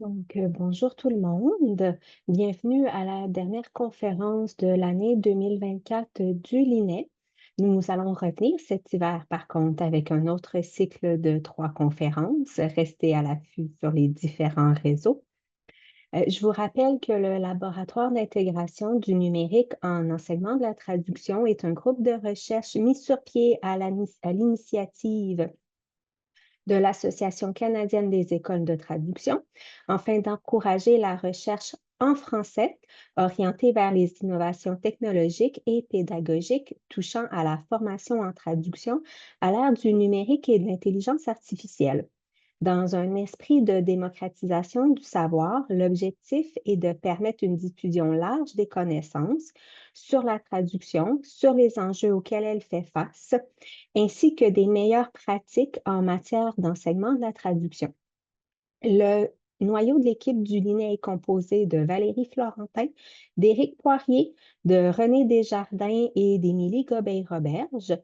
Bonjour tout le monde. Bienvenue à la dernière conférence de l'année 2024 du LINE. Nous allons revenir cet hiver, par contre, avec un autre cycle de 3 conférences. Restez à l'affût sur les différents réseaux. Je vous rappelle que le Laboratoire d'intégration du numérique en enseignement de la traduction est un groupe de recherche mis sur pied à l'initiative de l'Association canadienne des écoles de traduction, afin d'encourager la recherche en français orientée vers les innovations technologiques et pédagogiques touchant à la formation en traduction à l'ère du numérique et de l'intelligence artificielle. Dans un esprit de démocratisation du savoir, l'objectif est de permettre une diffusion large des connaissances sur la traduction, sur les enjeux auxquels elle fait face, ainsi que des meilleures pratiques en matière d'enseignement de la traduction. Le noyau de l'équipe du LINE est composé de Valérie Florentin, d'Éric Poirier, de René Desjardins et d'Émilie Gobeil-Roberge.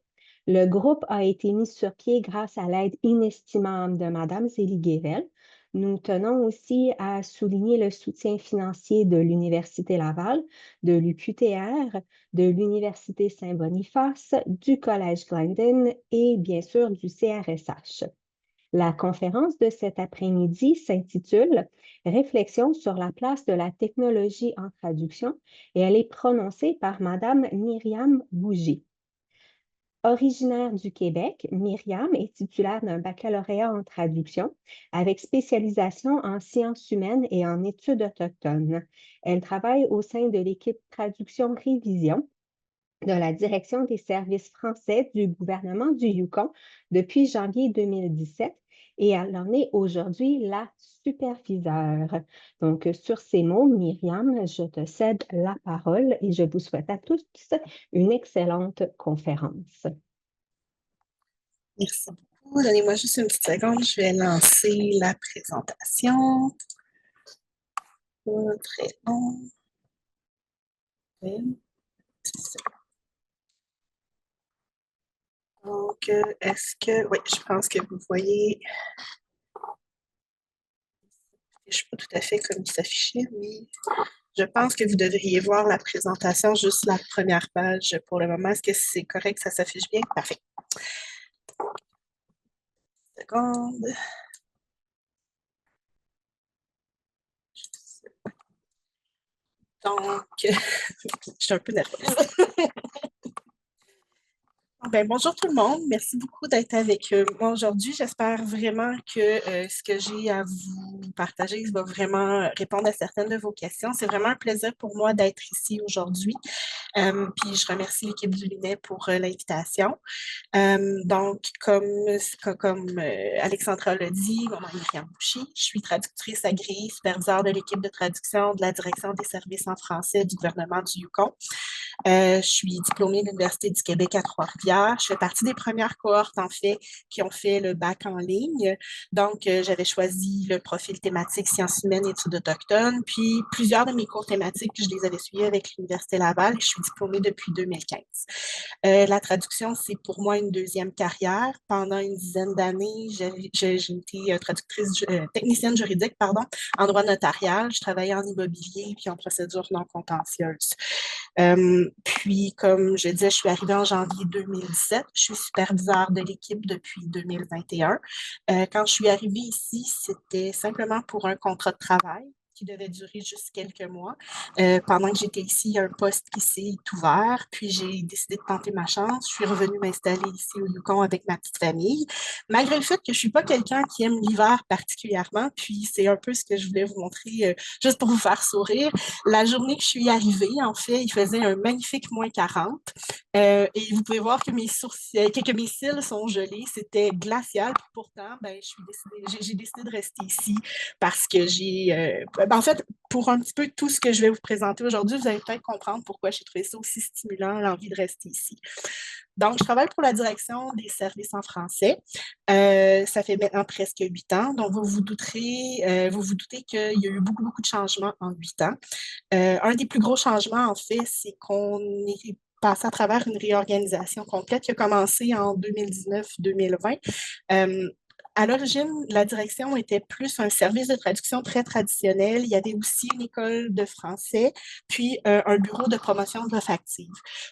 Le groupe a été mis sur pied grâce à l'aide inestimable de Mme Zélie Guével. Nous tenons aussi à souligner le soutien financier de l'Université Laval, de l'UQTR, de l'Université Saint-Boniface, du Collège Glendon et bien sûr du CRSH. La conférence de cet après-midi s'intitule Réflexion sur la place de la technologie en traduction et elle est prononcée par Madame Myriam Bougie. Originaire du Québec, Myriam est titulaire d'un baccalauréat en traduction avec spécialisation en sciences humaines et en études autochtones. Elle travaille au sein de l'équipe Traduction-Révision de la Direction des services français du gouvernement du Yukon depuis janvier 2017 et elle en est aujourd'hui la superviseure. Donc, sur ces mots, Myriam, je te cède la parole et je vous souhaite à tous une excellente conférence. Merci beaucoup. Donnez-moi juste une petite seconde. Je vais lancer la présentation. Pas très long. Donc, est-ce que... Oui, je pense que vous voyez... Je ne suis pas tout à fait comme il s'affichait, mais je pense que vous devriez voir la présentation, juste la première page pour le moment. Est-ce que c'est correct, ça s'affiche bien? Parfait. Une seconde. Donc, je suis un peu nerveuse. Bonjour tout le monde. Merci beaucoup d'être avec moi aujourd'hui. J'espère vraiment que ce que j'ai à vous partager va vraiment répondre à certaines de vos questions. C'est vraiment un plaisir pour moi d'être ici aujourd'hui. Puis je remercie l'équipe du LINE pour l'invitation. Donc, comme Alexandra l'a dit, mon nom est Myriam Boucher. Je suis traductrice agréée, superviseure de l'équipe de traduction de la Direction des services en français du gouvernement du Yukon. Je suis diplômée de l'Université du Québec à Trois-Rivières. Je fais partie des premières cohortes, en fait, qui ont fait le bac en ligne. Donc, j'avais choisi le profil thématique sciences humaines et études autochtones. Puis, plusieurs de mes cours thématiques, je les avais suivis avec l'Université Laval et je suis diplômée depuis 2015. La traduction, c'est pour moi une deuxième carrière. Pendant une dizaine d'années, j'ai été technicienne juridique, en droit notarial. Je travaillais en immobilier puis en procédure non contentieuse. Puis, comme je disais, je suis arrivée en janvier 2017. Je suis superviseure de l'équipe depuis 2021. Quand je suis arrivée ici, c'était simplement pour un contrat de travail qui devait durer juste quelques mois. Pendant que j'étais ici, il y a un poste qui s'est ouvert, puis j'ai décidé de tenter ma chance. Je suis revenue m'installer ici au Yukon avec ma petite famille, malgré le fait que je ne suis pas quelqu'un qui aime l'hiver particulièrement, puis c'est un peu ce que je voulais vous montrer, juste pour vous faire sourire. La journée que je suis arrivée, en fait, il faisait un magnifique -40. Et vous pouvez voir que que mes cils sont gelés. C'était glacial. Pourtant, j'ai décidé de rester ici parce que en fait, pour un petit peu tout ce que je vais vous présenter aujourd'hui, vous allez peut-être comprendre pourquoi j'ai trouvé ça aussi stimulant, l'envie de rester ici. Donc, je travaille pour la direction des services en français. Ça fait maintenant presque 8 ans. Donc, vous vous doutez qu'il y a eu beaucoup, beaucoup de changements en 8 ans. Un des plus gros changements, en fait, c'est qu'on est passé à travers une réorganisation complète qui a commencé en 2019-2020. À l'origine, la direction était plus un service de traduction très traditionnel. Il y avait aussi une école de français, puis un bureau de promotion de l'offre active.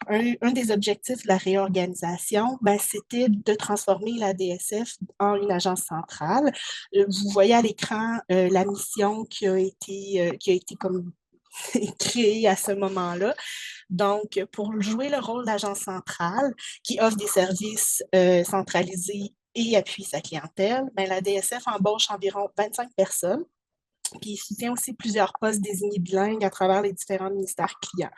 Un des objectifs de la réorganisation, ben, c'était de transformer la DSF en une agence centrale. Vous voyez à l'écran la mission qui a été comme créée à ce moment-là. Donc, pour jouer le rôle d'agence centrale qui offre des services centralisés et appuie sa clientèle, ben, la DSF embauche environ 25 personnes. Puis il soutient aussi plusieurs postes désignés bilingues à travers les différents ministères clients.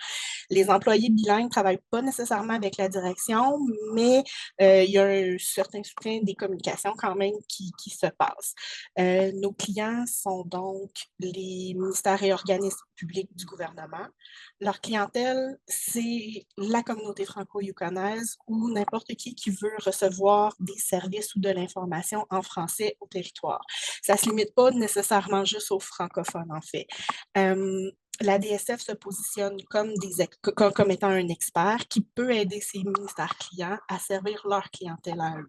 Les employés bilingues ne travaillent pas nécessairement avec la direction, mais il y a un certain soutien des communications quand même qui se passe. Nos clients sont donc les ministères et organismes publics du gouvernement. Leur clientèle, c'est la communauté franco-yukonaise ou n'importe qui veut recevoir des services ou de l'information en français au territoire. Ça ne se limite pas nécessairement juste aux francophones, en fait. La DSF se positionne comme étant un expert qui peut aider ses ministères clients à servir leur clientèle à eux.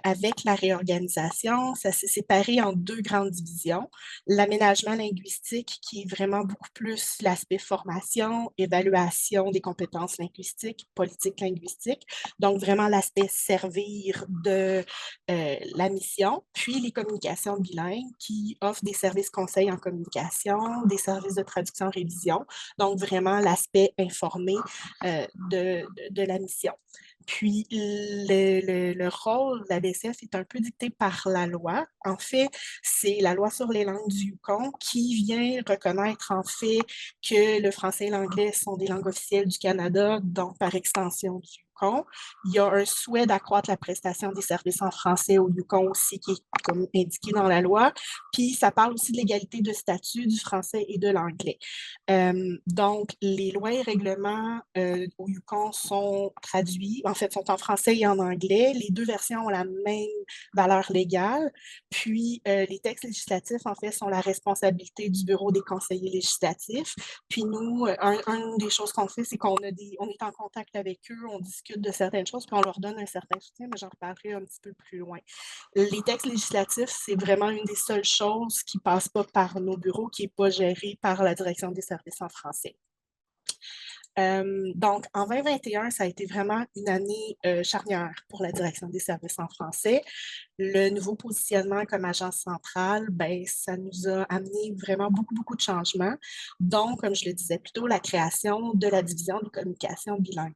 Avec la réorganisation, ça s'est séparé en deux grandes divisions. L'aménagement linguistique, qui est vraiment beaucoup plus l'aspect formation, évaluation des compétences linguistiques, politique linguistique, donc vraiment l'aspect servir de la mission. Puis les communications bilingues, qui offrent des services conseils en communication, des services de traduction-révision, donc vraiment l'aspect informé de la mission. Puis, le rôle de la DCF est un peu dicté par la loi. En fait, c'est la loi sur les langues du Yukon qui vient reconnaître en fait que le français et l'anglais sont des langues officielles du Canada, donc par extension du Yukon. Il y a un souhait d'accroître la prestation des services en français au Yukon aussi, qui est comme indiqué dans la loi. Puis, ça parle aussi de l'égalité de statut du français et de l'anglais. Donc, les lois et règlements au Yukon sont traduits, en fait, sont en français et en anglais. Les deux versions ont la même valeur légale. Puis, les textes législatifs, en fait, sont la responsabilité du bureau des conseillers législatifs. Puis, nous, une des choses qu'on fait, c'est on est en contact avec eux, on discute de certaines choses, puis on leur donne un certain soutien, mais j'en reparlerai un petit peu plus loin. Les textes législatifs, c'est vraiment une des seules choses qui ne passent pas par nos bureaux, qui n'est pas gérée par la direction des services en français. Donc, en 2021, ça a été vraiment une année charnière pour la direction des services en français. Le nouveau positionnement comme agence centrale, ben, ça nous a amené vraiment beaucoup, beaucoup de changements. Donc, comme je le disais plus tôt, la création de la division de communication bilingue.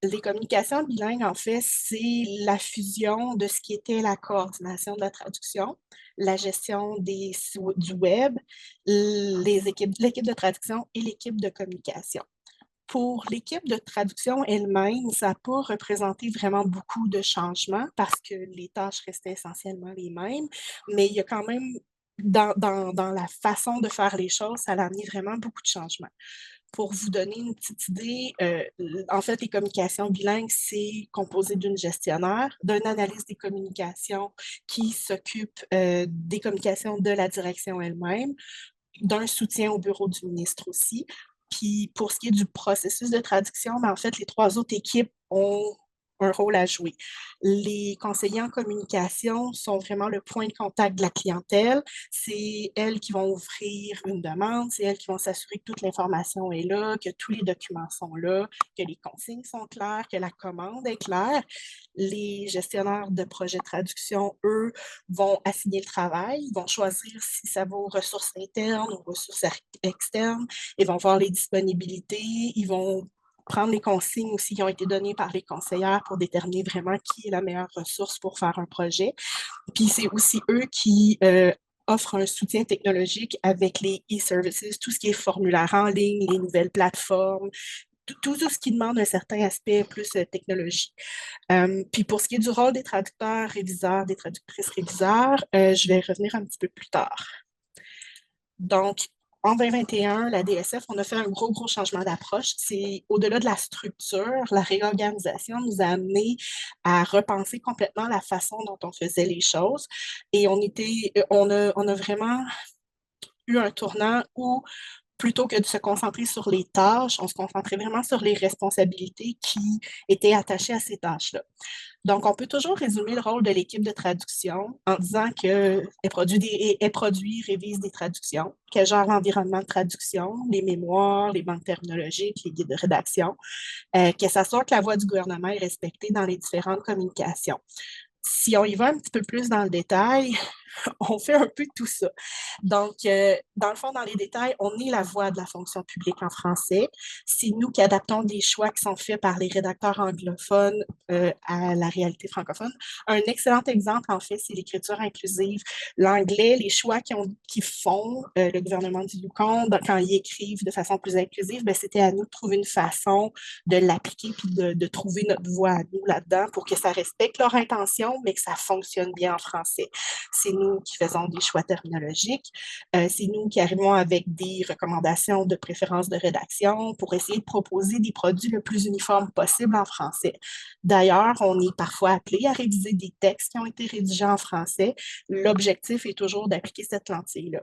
Les communications bilingues, en fait, c'est la fusion de ce qui était la coordination de la traduction, la gestion du web, l'équipe de traduction et l'équipe de communication. Pour l'équipe de traduction elle-même, ça n'a pas représenté vraiment beaucoup de changements parce que les tâches restaient essentiellement les mêmes, mais il y a quand même, dans la façon de faire les choses, ça a amené vraiment beaucoup de changements. Pour vous donner une petite idée, en fait, les communications bilingues, c'est composé d'une gestionnaire, d'un analyste des communications qui s'occupe des communications de la direction elle-même, d'un soutien au bureau du ministre aussi. Puis pour ce qui est du processus de traduction, ben, en fait, les trois autres équipes ont un rôle à jouer. Les conseillers en communication sont vraiment le point de contact de la clientèle. C'est elles qui vont ouvrir une demande, c'est elles qui vont s'assurer que toute l'information est là, que tous les documents sont là, que les consignes sont claires, que la commande est claire. Les gestionnaires de projets de traduction, eux, vont assigner le travail, vont choisir si ça va aux ressources internes, aux ressources externes, ils vont voir les disponibilités, ils vont prendre les consignes aussi qui ont été données par les conseillères pour déterminer vraiment qui est la meilleure ressource pour faire un projet. Puis c'est aussi eux qui offrent un soutien technologique avec les e-services, tout ce qui est formulaire en ligne, les nouvelles plateformes, tout ce qui demande un certain aspect plus technologie. Puis pour ce qui est du rôle des traducteurs, réviseurs, des traductrices réviseurs, je vais revenir un petit peu plus tard. Donc, en 2021, la DSF, on a fait un gros, gros changement d'approche. C'est au-delà de la structure, la réorganisation nous a amené à repenser complètement la façon dont on faisait les choses. Et on a vraiment eu un tournant où plutôt que de se concentrer sur les tâches, on se concentrait vraiment sur les responsabilités qui étaient attachées à ces tâches-là. Donc, on peut toujours résumer le rôle de l'équipe de traduction en disant qu'elle produit, révise des traductions, qu'elle gère l'environnement de traduction, les mémoires, les banques terminologiques, les guides de rédaction, qu'elle s'assure que la voix du gouvernement est respectée dans les différentes communications. Si on y va un petit peu plus dans le détail, on fait un peu tout ça. Donc, dans le fond, dans les détails, on est la voix de la fonction publique en français. C'est nous qui adaptons des choix qui sont faits par les rédacteurs anglophones à la réalité francophone. Un excellent exemple, en fait, c'est l'écriture inclusive. L'anglais, les choix qu'ils font, le gouvernement du Yukon, quand ils écrivent de façon plus inclusive, ben, c'était à nous de trouver une façon de l'appliquer puis de trouver notre voix à nous là-dedans pour que ça respecte leur intention, mais que ça fonctionne bien en français. C'est nous qui faisons des choix terminologiques. C'est nous qui arrivons avec des recommandations de préférence de rédaction pour essayer de proposer des produits le plus uniformes possible en français. D'ailleurs, on est parfois appelé à réviser des textes qui ont été rédigés en français. L'objectif est toujours d'appliquer cette lentille-là.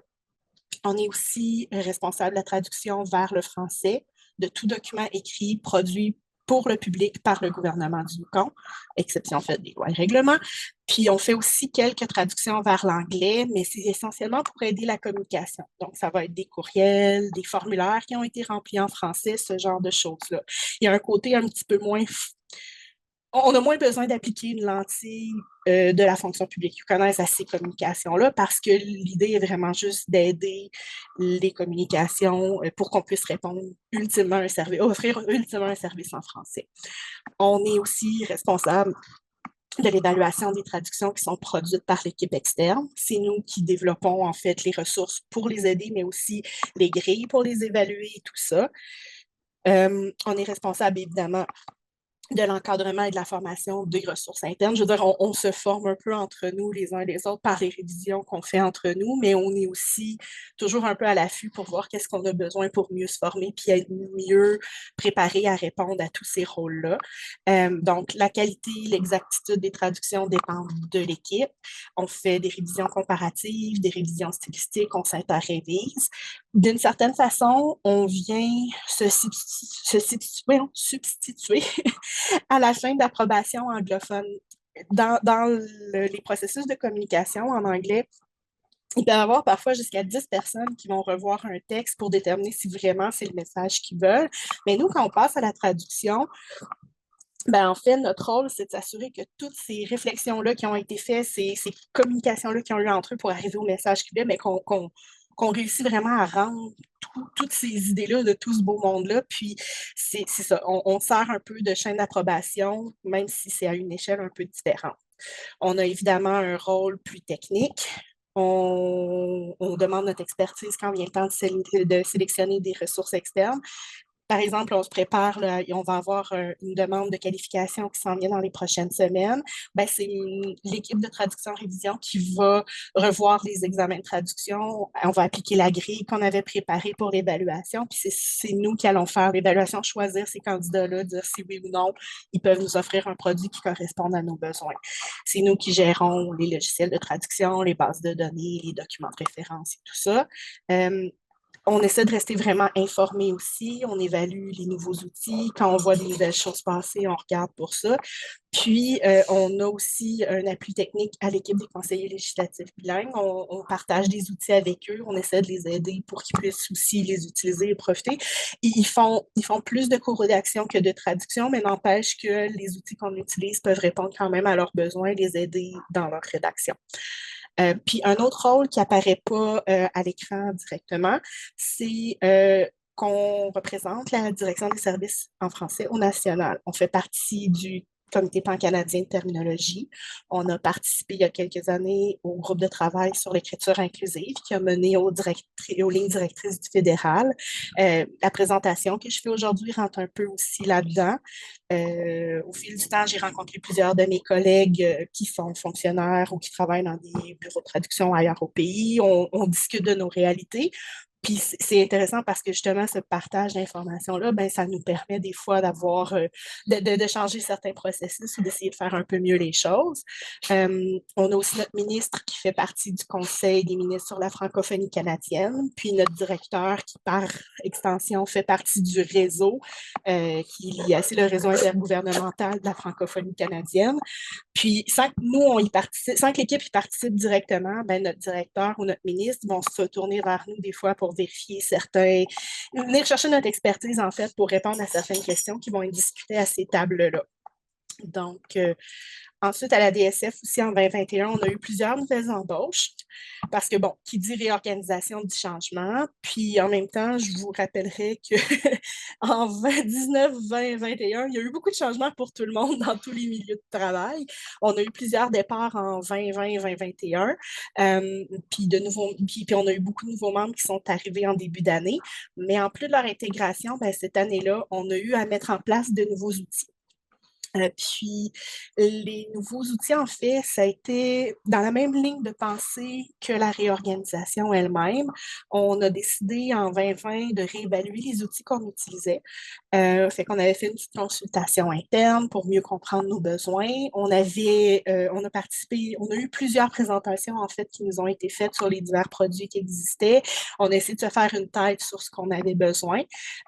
On est aussi responsable de la traduction vers le français de tout document écrit, produit pour le public par le gouvernement du Yukon, exception faite des lois et règlements. Puis, on fait aussi quelques traductions vers l'anglais, mais c'est essentiellement pour aider la communication. Donc, ça va être des courriels, des formulaires qui ont été remplis en français, ce genre de choses-là. Il y a un côté un petit peu moins on a moins besoin d'appliquer une lentille de la fonction publique qui connaissent à ces communications-là parce que l'idée est vraiment juste d'aider les communications pour qu'on puisse répondre ultimement un service, offrir ultimement un service en français. On est aussi responsable de l'évaluation des traductions qui sont produites par l'équipe externe. C'est nous qui développons en fait les ressources pour les aider, mais aussi les grilles pour les évaluer et tout ça. On est responsable évidemment de l'encadrement et de la formation des ressources internes. Je veux dire, on se forme un peu entre nous, les uns et les autres, par les révisions qu'on fait entre nous, mais on est aussi toujours un peu à l'affût pour voir qu'est-ce qu'on a besoin pour mieux se former puis être mieux préparé à répondre à tous ces rôles-là. Donc, la qualité, l'exactitude des traductions dépendent de l'équipe. On fait des révisions comparatives, des révisions stylistiques, on s'interrévise. D'une certaine façon, on vient substituer à la chaîne d'approbation anglophone. Les processus de communication en anglais, il peut y avoir parfois jusqu'à 10 personnes qui vont revoir un texte pour déterminer si vraiment c'est le message qu'ils veulent. Mais nous, quand on passe à la traduction, ben, en fait, notre rôle, c'est de s'assurer que toutes ces réflexions-là qui ont été faites, ces communications-là qui ont eu entre eux pour arriver au message qu'ils veulent, mais qu'on réussit vraiment à rendre toutes ces idées-là de tout ce beau monde-là. Puis, c'est ça, on sert un peu de chaîne d'approbation, même si c'est à une échelle un peu différente. On a évidemment un rôle plus technique. On demande notre expertise quand vient le temps de sélectionner des ressources externes. Par exemple, on se prépare, là, et on va avoir une demande de qualification qui s'en vient dans les prochaines semaines. Ben, c'est l'équipe de traduction-révision qui va revoir les examens de traduction. On va appliquer la grille qu'on avait préparée pour l'évaluation. Puis c'est nous qui allons faire l'évaluation, choisir ces candidats-là, dire si oui ou non, ils peuvent nous offrir un produit qui corresponde à nos besoins. C'est nous qui gérons les logiciels de traduction, les bases de données, les documents de référence et tout ça. On essaie de rester vraiment informé aussi. On évalue les nouveaux outils. Quand on voit des nouvelles choses passer, on regarde pour ça. Puis, on a aussi un appui technique à l'équipe des conseillers législatifs bilingues. On partage des outils avec eux. On essaie de les aider pour qu'ils puissent aussi les utiliser et profiter. Ils font plus de co-rédaction que de traduction, mais n'empêche que les outils qu'on utilise peuvent répondre quand même à leurs besoins et les aider dans leur rédaction. Puis un autre rôle qui apparaît pas à l'écran directement, c'est qu'on représente la direction des services en français au national. On fait partie du Comité pan-canadien de terminologie. On a participé il y a quelques années au groupe de travail sur l'écriture inclusive qui a mené aux lignes directrices du fédéral. La présentation que je fais aujourd'hui rentre un peu aussi là-dedans. Au fil du temps, j'ai rencontré plusieurs de mes collègues qui sont fonctionnaires ou qui travaillent dans des bureaux de traduction ailleurs au pays. On discute de nos réalités. Puis c'est intéressant parce que justement, ce partage d'informations-là, ben, ça nous permet des fois d'avoir, de changer certains processus ou d'essayer de faire un peu mieux les choses. On a aussi notre ministre qui fait partie du Conseil des ministres sur la francophonie canadienne, puis notre directeur qui, par extension, fait partie du réseau qui est lié, c'est le réseau intergouvernemental de la francophonie canadienne. Puis, sans que nous, on y participe, sans que l'équipe y participe directement, ben, notre directeur ou notre ministre vont se tourner vers nous des fois pour vérifier certains, venir chercher notre expertise, en fait, pour répondre à certaines questions qui vont être discutées à ces tables-là. Donc, ensuite, à la DSF aussi, en 2021, on a eu plusieurs nouvelles embauches parce que, bon, qui dit réorganisation dit changement. Puis, en même temps, je vous rappellerai qu'en 2019, 20, 21, il y a eu beaucoup de changements pour tout le monde dans tous les milieux de travail. On a eu plusieurs départs en 2020, 2021. Puis on a eu beaucoup de nouveaux membres qui sont arrivés en début d'année. Mais en plus de leur intégration, ben, cette année-là, on a eu à mettre en place de nouveaux outils. Puis les nouveaux outils, en fait, ça a été dans la même ligne de pensée que la réorganisation elle-même. On a décidé en 2020 de réévaluer les outils qu'on utilisait. Fait qu'on avait fait une petite consultation interne pour mieux comprendre nos besoins. On a participé, on a eu plusieurs présentations, en fait, qui nous ont été faites sur les divers produits qui existaient. On a essayé de se faire une tête sur ce qu'on avait besoin.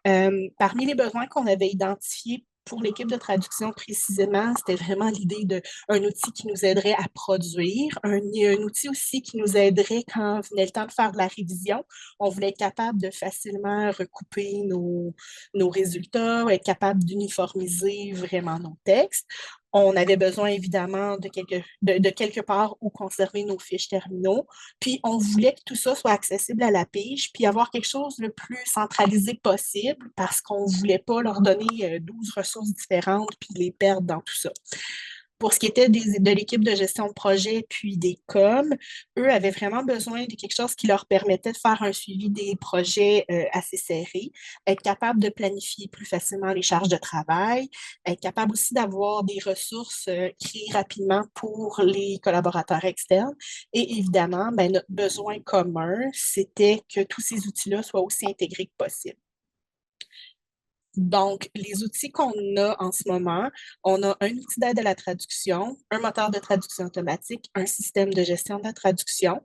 Parmi les besoins qu'on avait identifiés pour l'équipe de traduction précisément, c'était vraiment l'idée d'un outil qui nous aiderait à produire, un outil aussi qui nous aiderait quand venait le temps de faire de la révision. On voulait être capable de facilement recouper nos résultats, être capable d'uniformiser vraiment nos textes. On avait besoin évidemment de quelque part où conserver nos fiches terminaux. Puis on voulait que tout ça soit accessible à la pige, puis avoir quelque chose le plus centralisé possible parce qu'on ne voulait pas leur donner 12 ressources différentes puis les perdre dans tout ça. Pour ce qui était de l'équipe de gestion de projet puis des coms, eux avaient vraiment besoin de quelque chose qui leur permettait de faire un suivi des projets assez serré, être capable de planifier plus facilement les charges de travail, être capable aussi d'avoir des ressources créées rapidement pour les collaborateurs externes. Et évidemment, ben, notre besoin commun, c'était que tous ces outils-là soient aussi intégrés que possible. Donc, les outils qu'on a en ce moment, on a un outil d'aide à la traduction, un moteur de traduction automatique, un système de gestion de la traduction.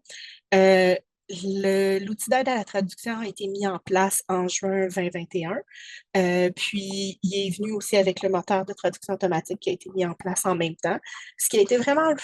Euh, L'outil d'aide à la traduction a été mis en place en juin 2021. Puis, il est venu aussi avec le moteur de traduction automatique qui a été mis en place en même temps. Ce qui a été vraiment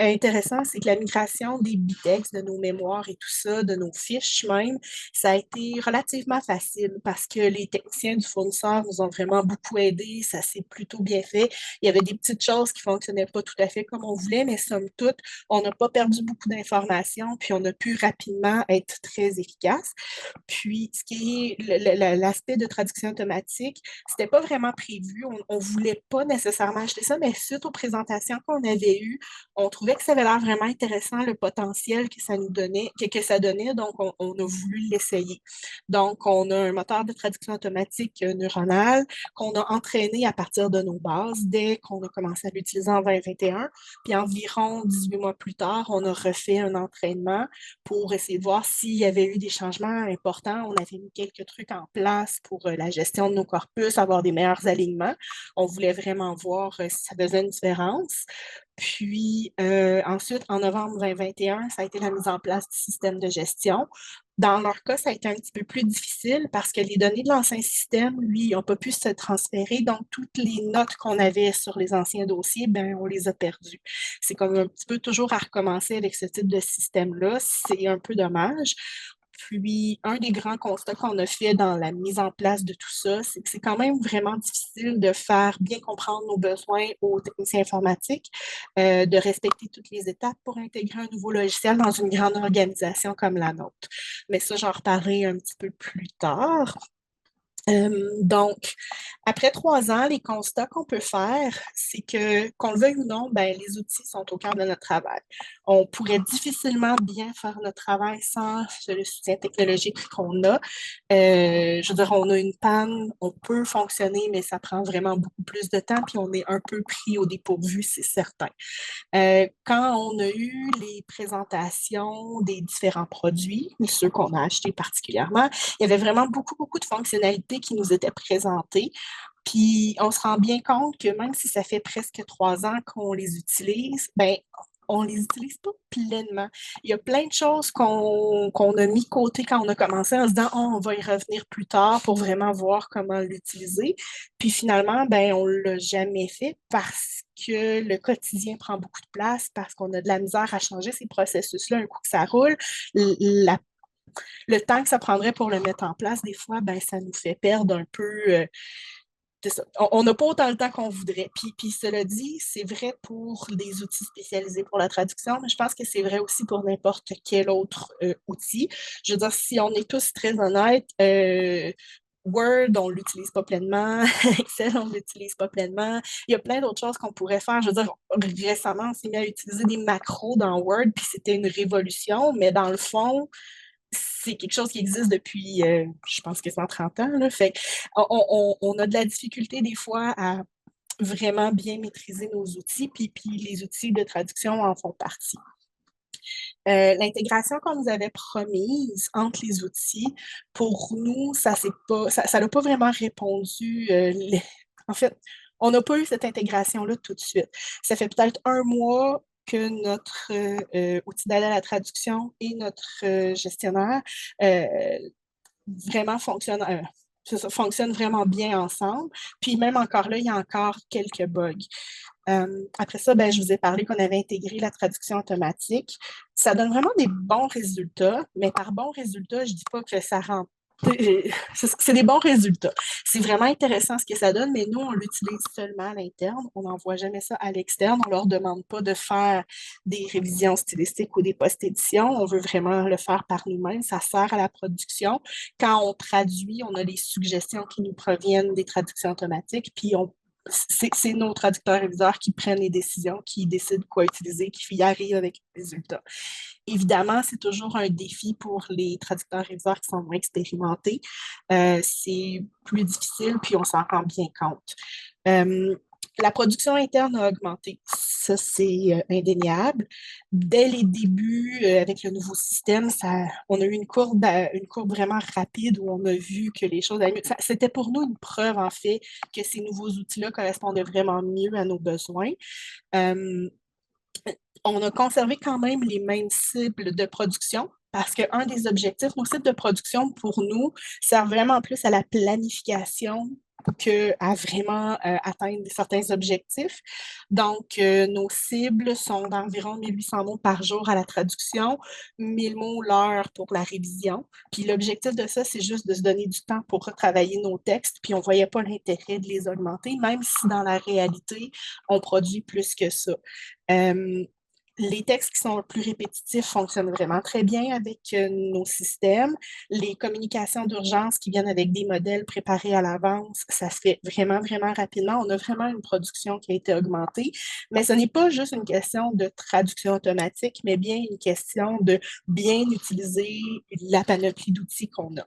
intéressant, c'est que la migration des bitextes, de nos mémoires et tout ça, de nos fiches même, ça a été relativement facile parce que les techniciens du fournisseur nous ont vraiment beaucoup aidés. Ça s'est plutôt bien fait. Il y avait des petites choses qui ne fonctionnaient pas tout à fait comme on voulait, mais somme toute, on n'a pas perdu beaucoup d'informations, puis on a pu rapidement être très efficace. Puis, ce qui est l'aspect de traduction automatique, c'était pas vraiment prévu. On ne voulait pas nécessairement acheter ça, mais suite aux présentations qu'on avait eues, on trouvait que ça avait l'air vraiment intéressant, le potentiel que ça nous donnait, que ça donnait, donc on a voulu l'essayer. Donc, on a un moteur de traduction automatique neuronal qu'on a entraîné à partir de nos bases dès qu'on a commencé à l'utiliser en 2021. Puis environ 18 mois plus tard, on a refait un entraînement pour essayer de voir s'il y avait eu des changements importants. On avait mis quelques trucs en place pour la gestion de nos corpus, avoir des meilleurs alignements. On voulait vraiment voir si ça faisait une différence. Puis ensuite, en novembre 2021, ça a été la mise en place du système de gestion. Dans leur cas, ça a été un petit peu plus difficile parce que les données de l'ancien système, lui, n'ont pas pu se transférer. Donc, toutes les notes qu'on avait sur les anciens dossiers, ben, on les a perdues. C'est comme un petit peu toujours à recommencer avec ce type de système-là. C'est un peu dommage. Puis, un des grands constats qu'on a fait dans la mise en place de tout ça, c'est que c'est quand même vraiment difficile de faire bien comprendre nos besoins aux techniciens informatiques, de respecter toutes les étapes pour intégrer un nouveau logiciel dans une grande organisation comme la nôtre. Mais ça, j'en reparlerai un petit peu plus tard. Donc, après 3 ans, les constats qu'on peut faire, c'est que, qu'on le veuille ou non, ben, les outils sont au cœur de notre travail. On pourrait difficilement bien faire notre travail sans le soutien technologique qu'on a. Je veux dire, on a une panne, on peut fonctionner, mais ça prend vraiment beaucoup plus de temps, puis on est un peu pris au dépourvu, c'est certain. Quand on a eu les présentations des différents produits, ceux qu'on a achetés particulièrement, il y avait vraiment beaucoup, beaucoup de fonctionnalités qui nous étaient présentées. Puis on se rend bien compte que même si ça fait presque 3 ans qu'on les utilise, ben on les utilise pas pleinement. Il y a plein de choses qu'on a mis côté quand on a commencé en se disant oh, on va y revenir plus tard pour vraiment voir comment l'utiliser. Puis finalement, ben on l'a jamais fait parce que le quotidien prend beaucoup de place, parce qu'on a de la misère à changer ces processus-là un coup que ça roule. La le temps que ça prendrait pour le mettre en place, des fois, ben, ça nous fait perdre un peu. On n'a pas autant le temps qu'on voudrait. Puis cela dit, c'est vrai pour les outils spécialisés pour la traduction, mais je pense que c'est vrai aussi pour n'importe quel autre outil. Je veux dire, si on est tous très honnêtes, Word, on ne l'utilise pas pleinement. Excel, on ne l'utilise pas pleinement. Il y a plein d'autres choses qu'on pourrait faire. Je veux dire, récemment, on s'est mis à utiliser des macros dans Word, puis c'était une révolution, mais dans le fond, c'est quelque chose qui existe depuis, je pense, quasiment 30 ans. Là. Fait on a de la difficulté des fois à vraiment bien maîtriser nos outils, puis les outils de traduction en font partie. L'intégration qu'on nous avait promise entre les outils, pour nous, ça n'a pas vraiment répondu. En fait, on n'a pas eu cette intégration-là tout de suite. Ça fait peut-être 1 mois que notre outil d'aide à la traduction et notre gestionnaire euh, vraiment fonctionnent vraiment bien ensemble. Puis même encore là, il y a encore quelques bugs. Après ça, ben, je vous ai parlé qu'on avait intégré la traduction automatique. Ça donne vraiment des bons résultats, mais par bons résultats, je ne dis pas que ça rend. C'est des bons résultats. C'est vraiment intéressant ce que ça donne, mais nous, on l'utilise seulement à l'interne. On n'envoie jamais ça à l'externe. On ne leur demande pas de faire des révisions stylistiques ou des post-éditions. On veut vraiment le faire par nous-mêmes. Ça sert à la production. Quand on traduit, on a les suggestions qui nous proviennent des traductions automatiques, puis c'est nos traducteurs réviseurs qui prennent les décisions, qui décident quoi utiliser, qui y arrivent avec le résultat. Évidemment, c'est toujours un défi pour les traducteurs réviseurs qui sont moins expérimentés. C'est plus difficile, puis on s'en rend bien compte. La production interne a augmenté. Ça, c'est indéniable. Dès les débuts, avec le nouveau système, on a eu une courbe vraiment rapide où on a vu que les choses allaient mieux. C'était pour nous une preuve, en fait, que ces nouveaux outils-là correspondaient vraiment mieux à nos besoins. Euh, on a conservé quand même les mêmes cibles de production parce qu'un des objectifs, nos cibles de production pour nous, sert vraiment plus à la planification qu'à vraiment atteindre certains objectifs. Donc, nos cibles sont d'environ 1800 mots par jour à la traduction, 1000 mots l'heure pour la révision. Puis l'objectif de ça, c'est juste de se donner du temps pour retravailler nos textes, puis on ne voyait pas l'intérêt de les augmenter, même si dans la réalité, on produit plus que ça. Euh, les textes qui sont plus répétitifs fonctionnent vraiment très bien avec nos systèmes. Les communications d'urgence qui viennent avec des modèles préparés à l'avance, ça se fait vraiment, vraiment rapidement. On a vraiment une production qui a été augmentée. Mais ce n'est pas juste une question de traduction automatique, mais bien une question de bien utiliser la panoplie d'outils qu'on a.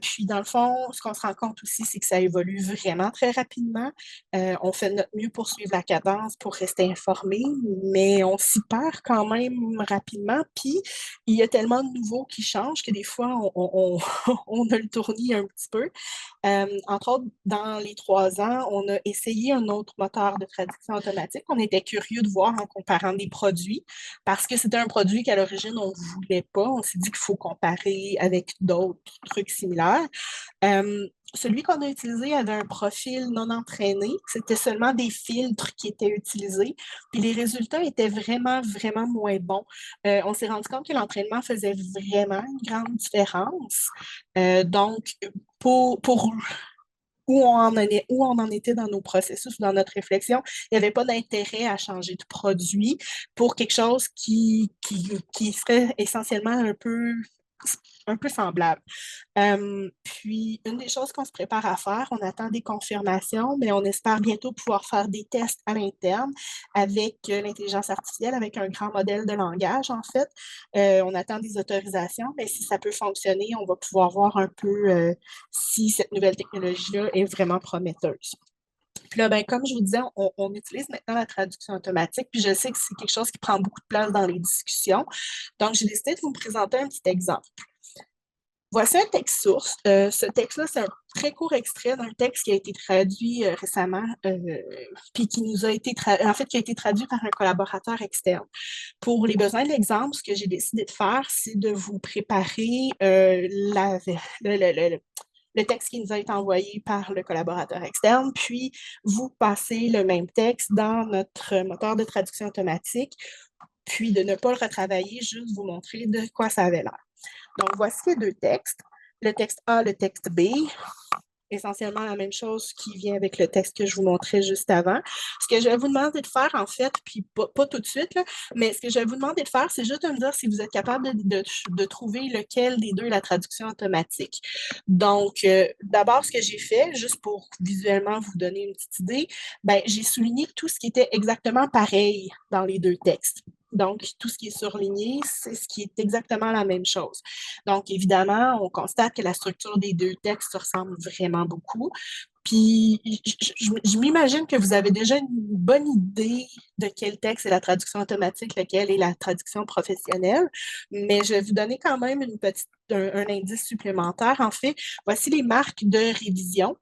Puis, dans le fond, ce qu'on se rend compte aussi, c'est que ça évolue vraiment très rapidement. On fait de notre mieux pour suivre la cadence, pour rester informé, mais on s'y perd quand même rapidement. Puis, il y a tellement de nouveaux qui changent que des fois, on a le tournis un petit peu. Entre autres, dans les 3 ans, on a essayé un autre moteur de traduction automatique. On était curieux de voir en comparant des produits parce que c'était un produit qu'à l'origine, on ne voulait pas. On s'est dit qu'il faut comparer avec d'autres trucs similaires. Celui qu'on a utilisé avait un profil non entraîné. C'était seulement des filtres qui étaient utilisés. Puis les résultats étaient vraiment, vraiment moins bons. On s'est rendu compte que l'entraînement faisait vraiment une grande différence. Donc, pour où on en était dans nos processus, dans notre réflexion, il n'y avait pas d'intérêt à changer de produit pour quelque chose qui serait essentiellement un peu un peu semblable. Puis, une des choses qu'on se prépare à faire, on attend des confirmations, mais on espère bientôt pouvoir faire des tests à l'interne avec l'intelligence artificielle, avec un grand modèle de langage, en fait. On attend des autorisations, mais si ça peut fonctionner, on va pouvoir voir un peu si cette nouvelle technologie-là est vraiment prometteuse. Puis là, ben, comme je vous disais, on utilise maintenant la traduction automatique, puis je sais que c'est quelque chose qui prend beaucoup de place dans les discussions. Donc, j'ai décidé de vous présenter un petit exemple. Voici un texte source. Ce texte-là, c'est un très court extrait d'un texte qui a été traduit récemment, puis qui nous a été en fait, qui a été traduit par un collaborateur externe. Pour les besoins de l'exemple, ce que j'ai décidé de faire, c'est de vous préparer le texte qui nous a été envoyé par le collaborateur externe, puis vous passez le même texte dans notre moteur de traduction automatique, puis de ne pas le retravailler, juste vous montrer de quoi ça avait l'air. Donc, voici les deux textes. Le texte A, le texte B, essentiellement la même chose qui vient avec le texte que je vous montrais juste avant. Ce que je vais vous demander de faire, en fait, puis pas tout de suite, là, mais ce que je vais vous demander de faire, c'est juste de me dire si vous êtes capable de trouver lequel des deux est la traduction automatique. Donc, d'abord, ce que j'ai fait, juste pour visuellement vous donner une petite idée, ben, j'ai souligné tout ce qui était exactement pareil dans les deux textes. Donc, tout ce qui est surligné, c'est ce qui est exactement la même chose. Donc, évidemment, on constate que la structure des deux textes se ressemble vraiment beaucoup. Puis, je m'imagine que vous avez déjà une bonne idée de quel texte est la traduction automatique, lequel est la traduction professionnelle, mais je vais vous donner quand même un indice supplémentaire. En fait, voici les marques de révision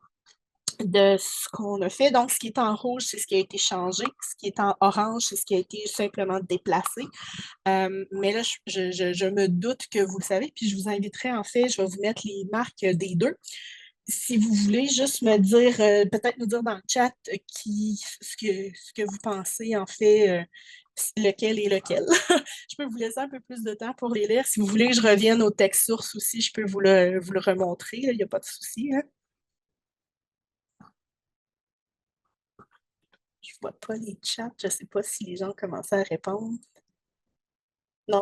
de ce qu'on a fait. Donc, ce qui est en rouge, c'est ce qui a été changé. Ce qui est en orange, c'est ce qui a été simplement déplacé. Mais là, je me doute que vous le savez, puis je vous inviterai, en fait, je vais vous mettre les marques des deux. Si vous voulez juste me dire, peut-être nous dire dans le chat ce que vous pensez, en fait, lequel est lequel. Je peux vous laisser un peu plus de temps pour les lire. Si vous voulez que je revienne au texte source aussi, je peux vous le remontrer. Il n'y a pas de souci. Hein. Je vois pas les chats. Je sais pas si les gens commencent à répondre. Non.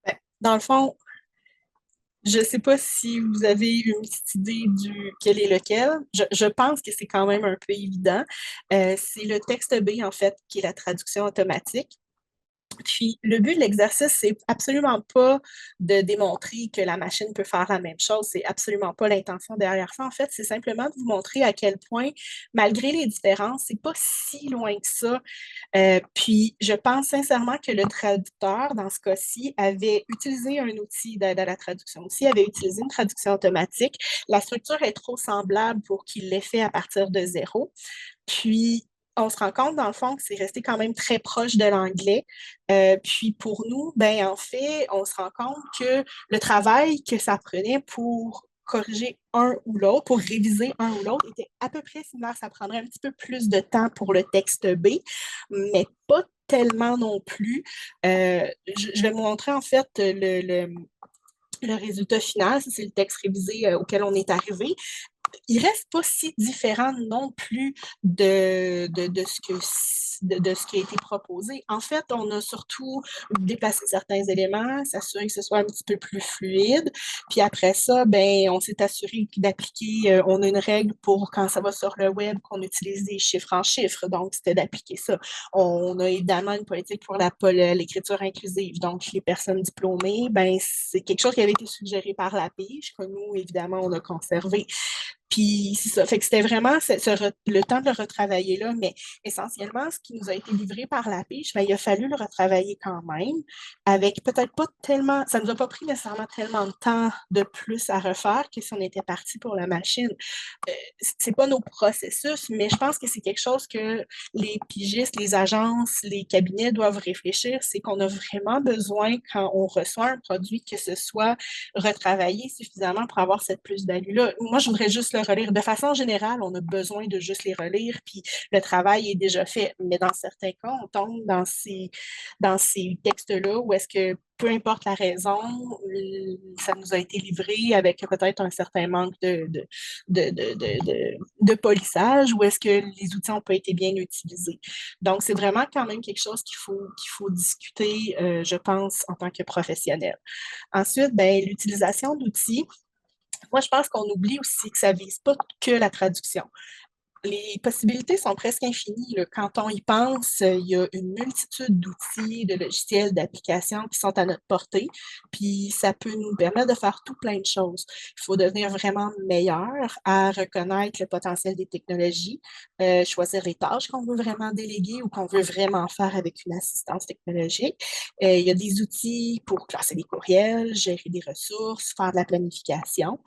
Ben, dans le fond, je ne sais pas si vous avez une petite idée du quel est lequel. Je pense que c'est quand même un peu évident. C'est le texte B, en fait, qui est la traduction automatique. Puis, le but de l'exercice, c'est absolument pas de démontrer que la machine peut faire la même chose. C'est absolument pas l'intention derrière ça. En fait, c'est simplement de vous montrer à quel point, malgré les différences, c'est pas si loin que ça. Puis, je pense sincèrement que le traducteur, dans ce cas-ci, avait utilisé un outil d'aide à la traduction aussi, avait utilisé une traduction automatique. La structure est trop semblable pour qu'il l'ait fait à partir de zéro. Puis, on se rend compte, dans le fond, que c'est resté quand même très proche de l'anglais. Puis pour nous, ben en fait, on se rend compte que le travail que ça prenait pour corriger un ou l'autre, pour réviser un ou l'autre, était à peu près similaire. Ça prendrait un petit peu plus de temps pour le texte B, mais pas tellement non plus. Je vais vous montrer en fait le résultat final. C'est le texte révisé auquel on est arrivé. Il ne reste pas si différent non plus de ce qui a été proposé. En fait, on a surtout déplacé certains éléments, s'assurer que ce soit un petit peu plus fluide. Puis après ça, ben, on s'est assuré d'appliquer, on a une règle pour quand ça va sur le web, qu'on utilise des chiffres en chiffres. Donc, c'était d'appliquer ça. On a évidemment une politique pour l'écriture inclusive. Donc, les personnes diplômées, ben, c'est quelque chose qui avait été suggéré par la Pige, que nous, évidemment, on a conservé. Puis c'est ça. Fait que c'était vraiment le temps de le retravailler là, mais essentiellement, ce qui nous a été livré par la pige, ben, il a fallu le retravailler quand même, avec peut-être pas tellement, ça ne nous a pas pris nécessairement tellement de temps de plus à refaire que si on était parti pour la machine. C'est pas nos processus, mais je pense que c'est quelque chose que les pigistes, les agences, les cabinets doivent réfléchir, c'est qu'on a vraiment besoin, quand on reçoit un produit, que ce soit retravaillé suffisamment pour avoir cette plus-value-là. Moi, je voudrais juste le relire. De façon générale, on a besoin de juste les relire, puis le travail est déjà fait. Mais dans certains cas, on tombe dans ces textes-là où est-ce que peu importe la raison, ça nous a été livré avec peut-être un certain manque de polissage, ou est-ce que les outils n'ont pas été bien utilisés. Donc, c'est vraiment quand même quelque chose qu'il faut discuter, je pense, en tant que professionnel. Ensuite, ben, l'utilisation d'outils. Moi, je pense qu'on oublie aussi que ça ne vise pas que la traduction. Les possibilités sont presque infinies, là. Quand on y pense, il y a une multitude d'outils, de logiciels, d'applications qui sont à notre portée, puis ça peut nous permettre de faire tout plein de choses. Il faut devenir vraiment meilleur à reconnaître le potentiel des technologies, choisir les tâches qu'on veut vraiment déléguer ou qu'on veut vraiment faire avec une assistance technologique. Il y a des outils pour classer des courriels, gérer des ressources, faire de la planification.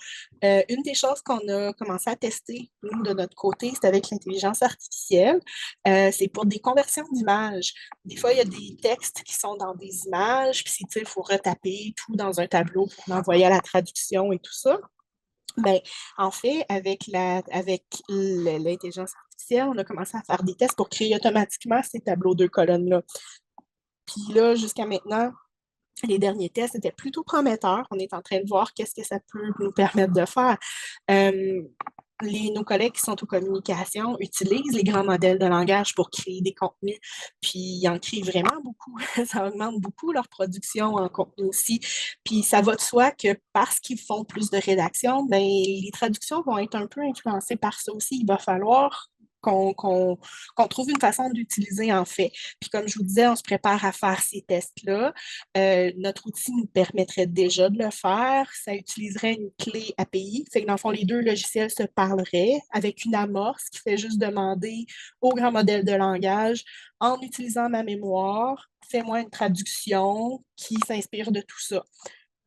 Une des choses qu'on a commencé à tester, nous, de notre côté, c'est avec l'intelligence artificielle. C'est pour des conversions d'images. Des fois, il y a des textes qui sont dans des images, puis il faut retaper tout dans un tableau pour l'envoyer à la traduction et tout ça. Ben, en fait, avec l'intelligence artificielle, on a commencé à faire des tests pour créer automatiquement ces tableaux de colonnes-là. Puis là, jusqu'à maintenant, les derniers tests étaient plutôt prometteurs. On est en train de voir qu'est-ce que ça peut nous permettre de faire. Euh, nos collègues qui sont aux communications utilisent les grands modèles de langage pour créer des contenus, puis ils en créent vraiment beaucoup. Ça augmente beaucoup leur production en contenu aussi. Puis ça va de soi que parce qu'ils font plus de rédaction, ben, les traductions vont être un peu influencées par ça aussi. Il va falloir qu'on trouve une façon d'utiliser en fait. Puis comme je vous disais, on se prépare à faire ces tests-là. Notre outil nous permettrait déjà de le faire. Ça utiliserait une clé API. Fait que dans le fond, les deux logiciels se parleraient avec une amorce qui fait juste demander au grand modèle de langage, en utilisant ma mémoire, fais-moi une traduction qui s'inspire de tout ça.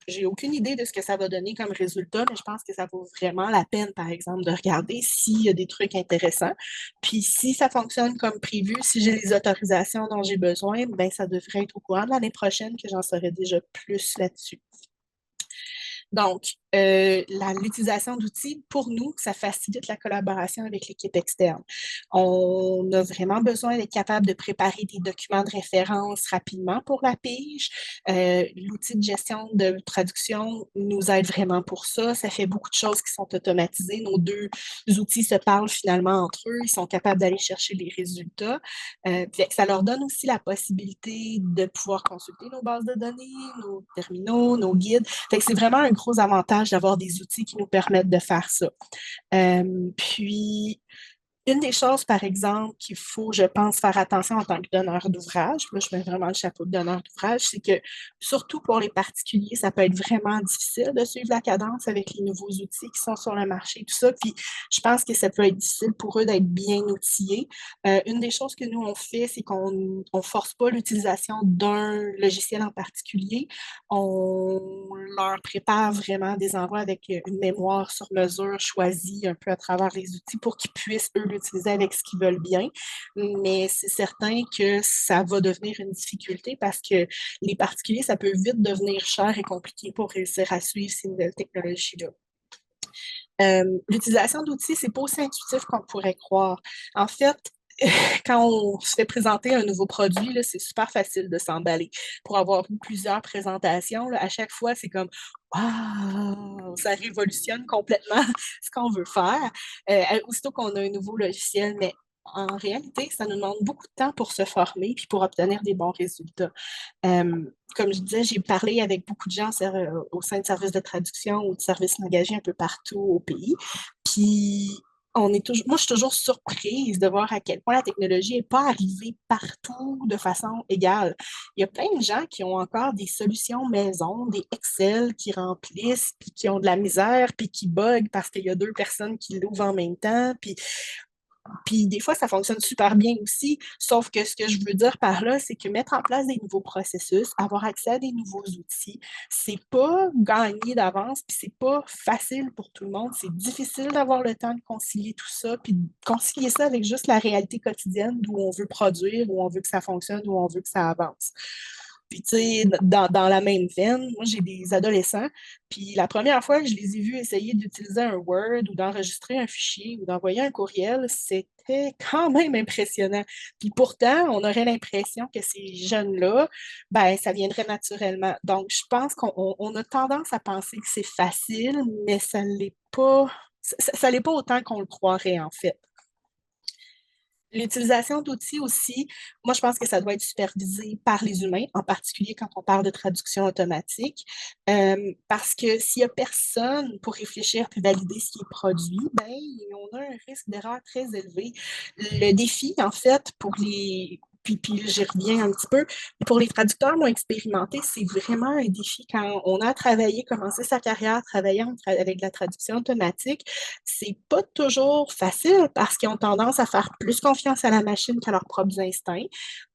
J'ai aucune idée de ce que ça va donner comme résultat, mais je pense que ça vaut vraiment la peine, par exemple, de regarder s'il y a des trucs intéressants. Puis si ça fonctionne comme prévu, si j'ai les autorisations dont j'ai besoin, ben ça devrait être au courant de l'année prochaine que j'en saurai déjà plus là-dessus. Donc, l'utilisation d'outils, pour nous, ça facilite la collaboration avec l'équipe externe. On a vraiment besoin d'être capable de préparer des documents de référence rapidement pour la pige. L'outil de gestion de traduction nous aide vraiment pour ça. Ça fait beaucoup de choses qui sont automatisées. Nos deux outils se parlent finalement entre eux. Ils sont capables d'aller chercher les résultats. Ça leur donne aussi la possibilité de pouvoir consulter nos bases de données, nos terminaux, nos guides. C'est vraiment un gros avantage d'avoir des outils qui nous permettent de faire ça. Puis, une des choses, par exemple, qu'il faut, je pense, faire attention en tant que donneur d'ouvrage, là, je mets vraiment le chapeau de donneur d'ouvrage, c'est que, surtout pour les particuliers, ça peut être vraiment difficile de suivre la cadence avec les nouveaux outils qui sont sur le marché, tout ça. Puis, je pense que ça peut être difficile pour eux d'être bien outillés. Une des choses que nous, on fait, c'est qu'on ne force pas l'utilisation d'un logiciel en particulier. On leur prépare vraiment des envois avec une mémoire sur mesure choisie un peu à travers les outils pour qu'ils puissent, eux, l'utiliser avec ce qu'ils veulent bien. Mais c'est certain que ça va devenir une difficulté parce que les particuliers, ça peut vite devenir cher et compliqué pour réussir à suivre ces nouvelles technologies-là. L'utilisation d'outils, c'est pas aussi intuitif qu'on pourrait croire. En fait, quand on se fait présenter un nouveau produit, c'est super facile de s'emballer. Pour avoir eu plusieurs présentations, à chaque fois, c'est comme waouh, ça révolutionne complètement ce qu'on veut faire. Aussitôt qu'on a un nouveau logiciel, mais en réalité, ça nous demande beaucoup de temps pour se former puis pour obtenir des bons résultats. Comme je disais, j'ai parlé avec beaucoup de gens au sein de services de traduction ou de services engagés un peu partout au pays. Puis moi, je suis toujours surprise de voir à quel point la technologie n'est pas arrivée partout de façon égale. Il y a plein de gens qui ont encore des solutions maison, des Excel qui remplissent, puis qui ont de la misère, puis qui bug parce qu'il y a deux personnes qui l'ouvrent en même temps. Puis des fois, ça fonctionne super bien aussi, sauf que ce que je veux dire par là, c'est que mettre en place des nouveaux processus, avoir accès à des nouveaux outils, c'est pas gagné d'avance, puis c'est pas facile pour tout le monde. C'est difficile d'avoir le temps de concilier tout ça, puis de concilier ça avec juste la réalité quotidienne d'où on veut produire, où on veut que ça fonctionne, où on veut que ça avance. Puis, tu sais, dans la même veine, moi, j'ai des adolescents, puis la première fois que je les ai vus essayer d'utiliser un Word ou d'enregistrer un fichier ou d'envoyer un courriel, c'était quand même impressionnant. Puis pourtant, on aurait l'impression que ces jeunes-là, ben, ça viendrait naturellement. Donc, je pense qu'on a tendance à penser que c'est facile, mais ça l'est pas. Ça l'est pas autant qu'on le croirait, en fait. L'utilisation d'outils aussi, moi, je pense que ça doit être supervisé par les humains, en particulier quand on parle de traduction automatique, parce que s'il n'y a personne pour réfléchir et valider ce qui est produit, ben, on a un risque d'erreur très élevé. Le défi, en fait, pour les puis j'y reviens un petit peu. Pour les traducteurs moins expérimentés, c'est vraiment un défi quand on a travaillé, commencé sa carrière travaillant avec de la traduction automatique. C'est pas toujours facile parce qu'ils ont tendance à faire plus confiance à la machine qu'à leurs propres instincts.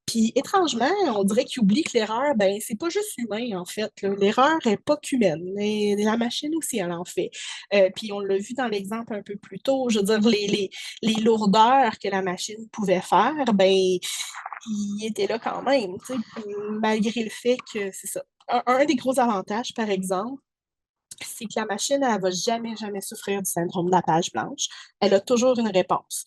Puis étrangement, on dirait qu'ils oublient que l'erreur, ben, c'est pas juste humain, en fait. L'erreur est pas qu'humaine. Mais la machine aussi, elle en fait. Puis on l'a vu dans l'exemple un peu plus tôt. Je veux dire, les lourdeurs que la machine pouvait faire, ben, ils étaient là quand même, tu sais, malgré le fait que c'est ça. Un des gros avantages, par exemple, c'est que la machine, elle ne va jamais, jamais souffrir du syndrome de la page blanche. Elle a toujours une réponse.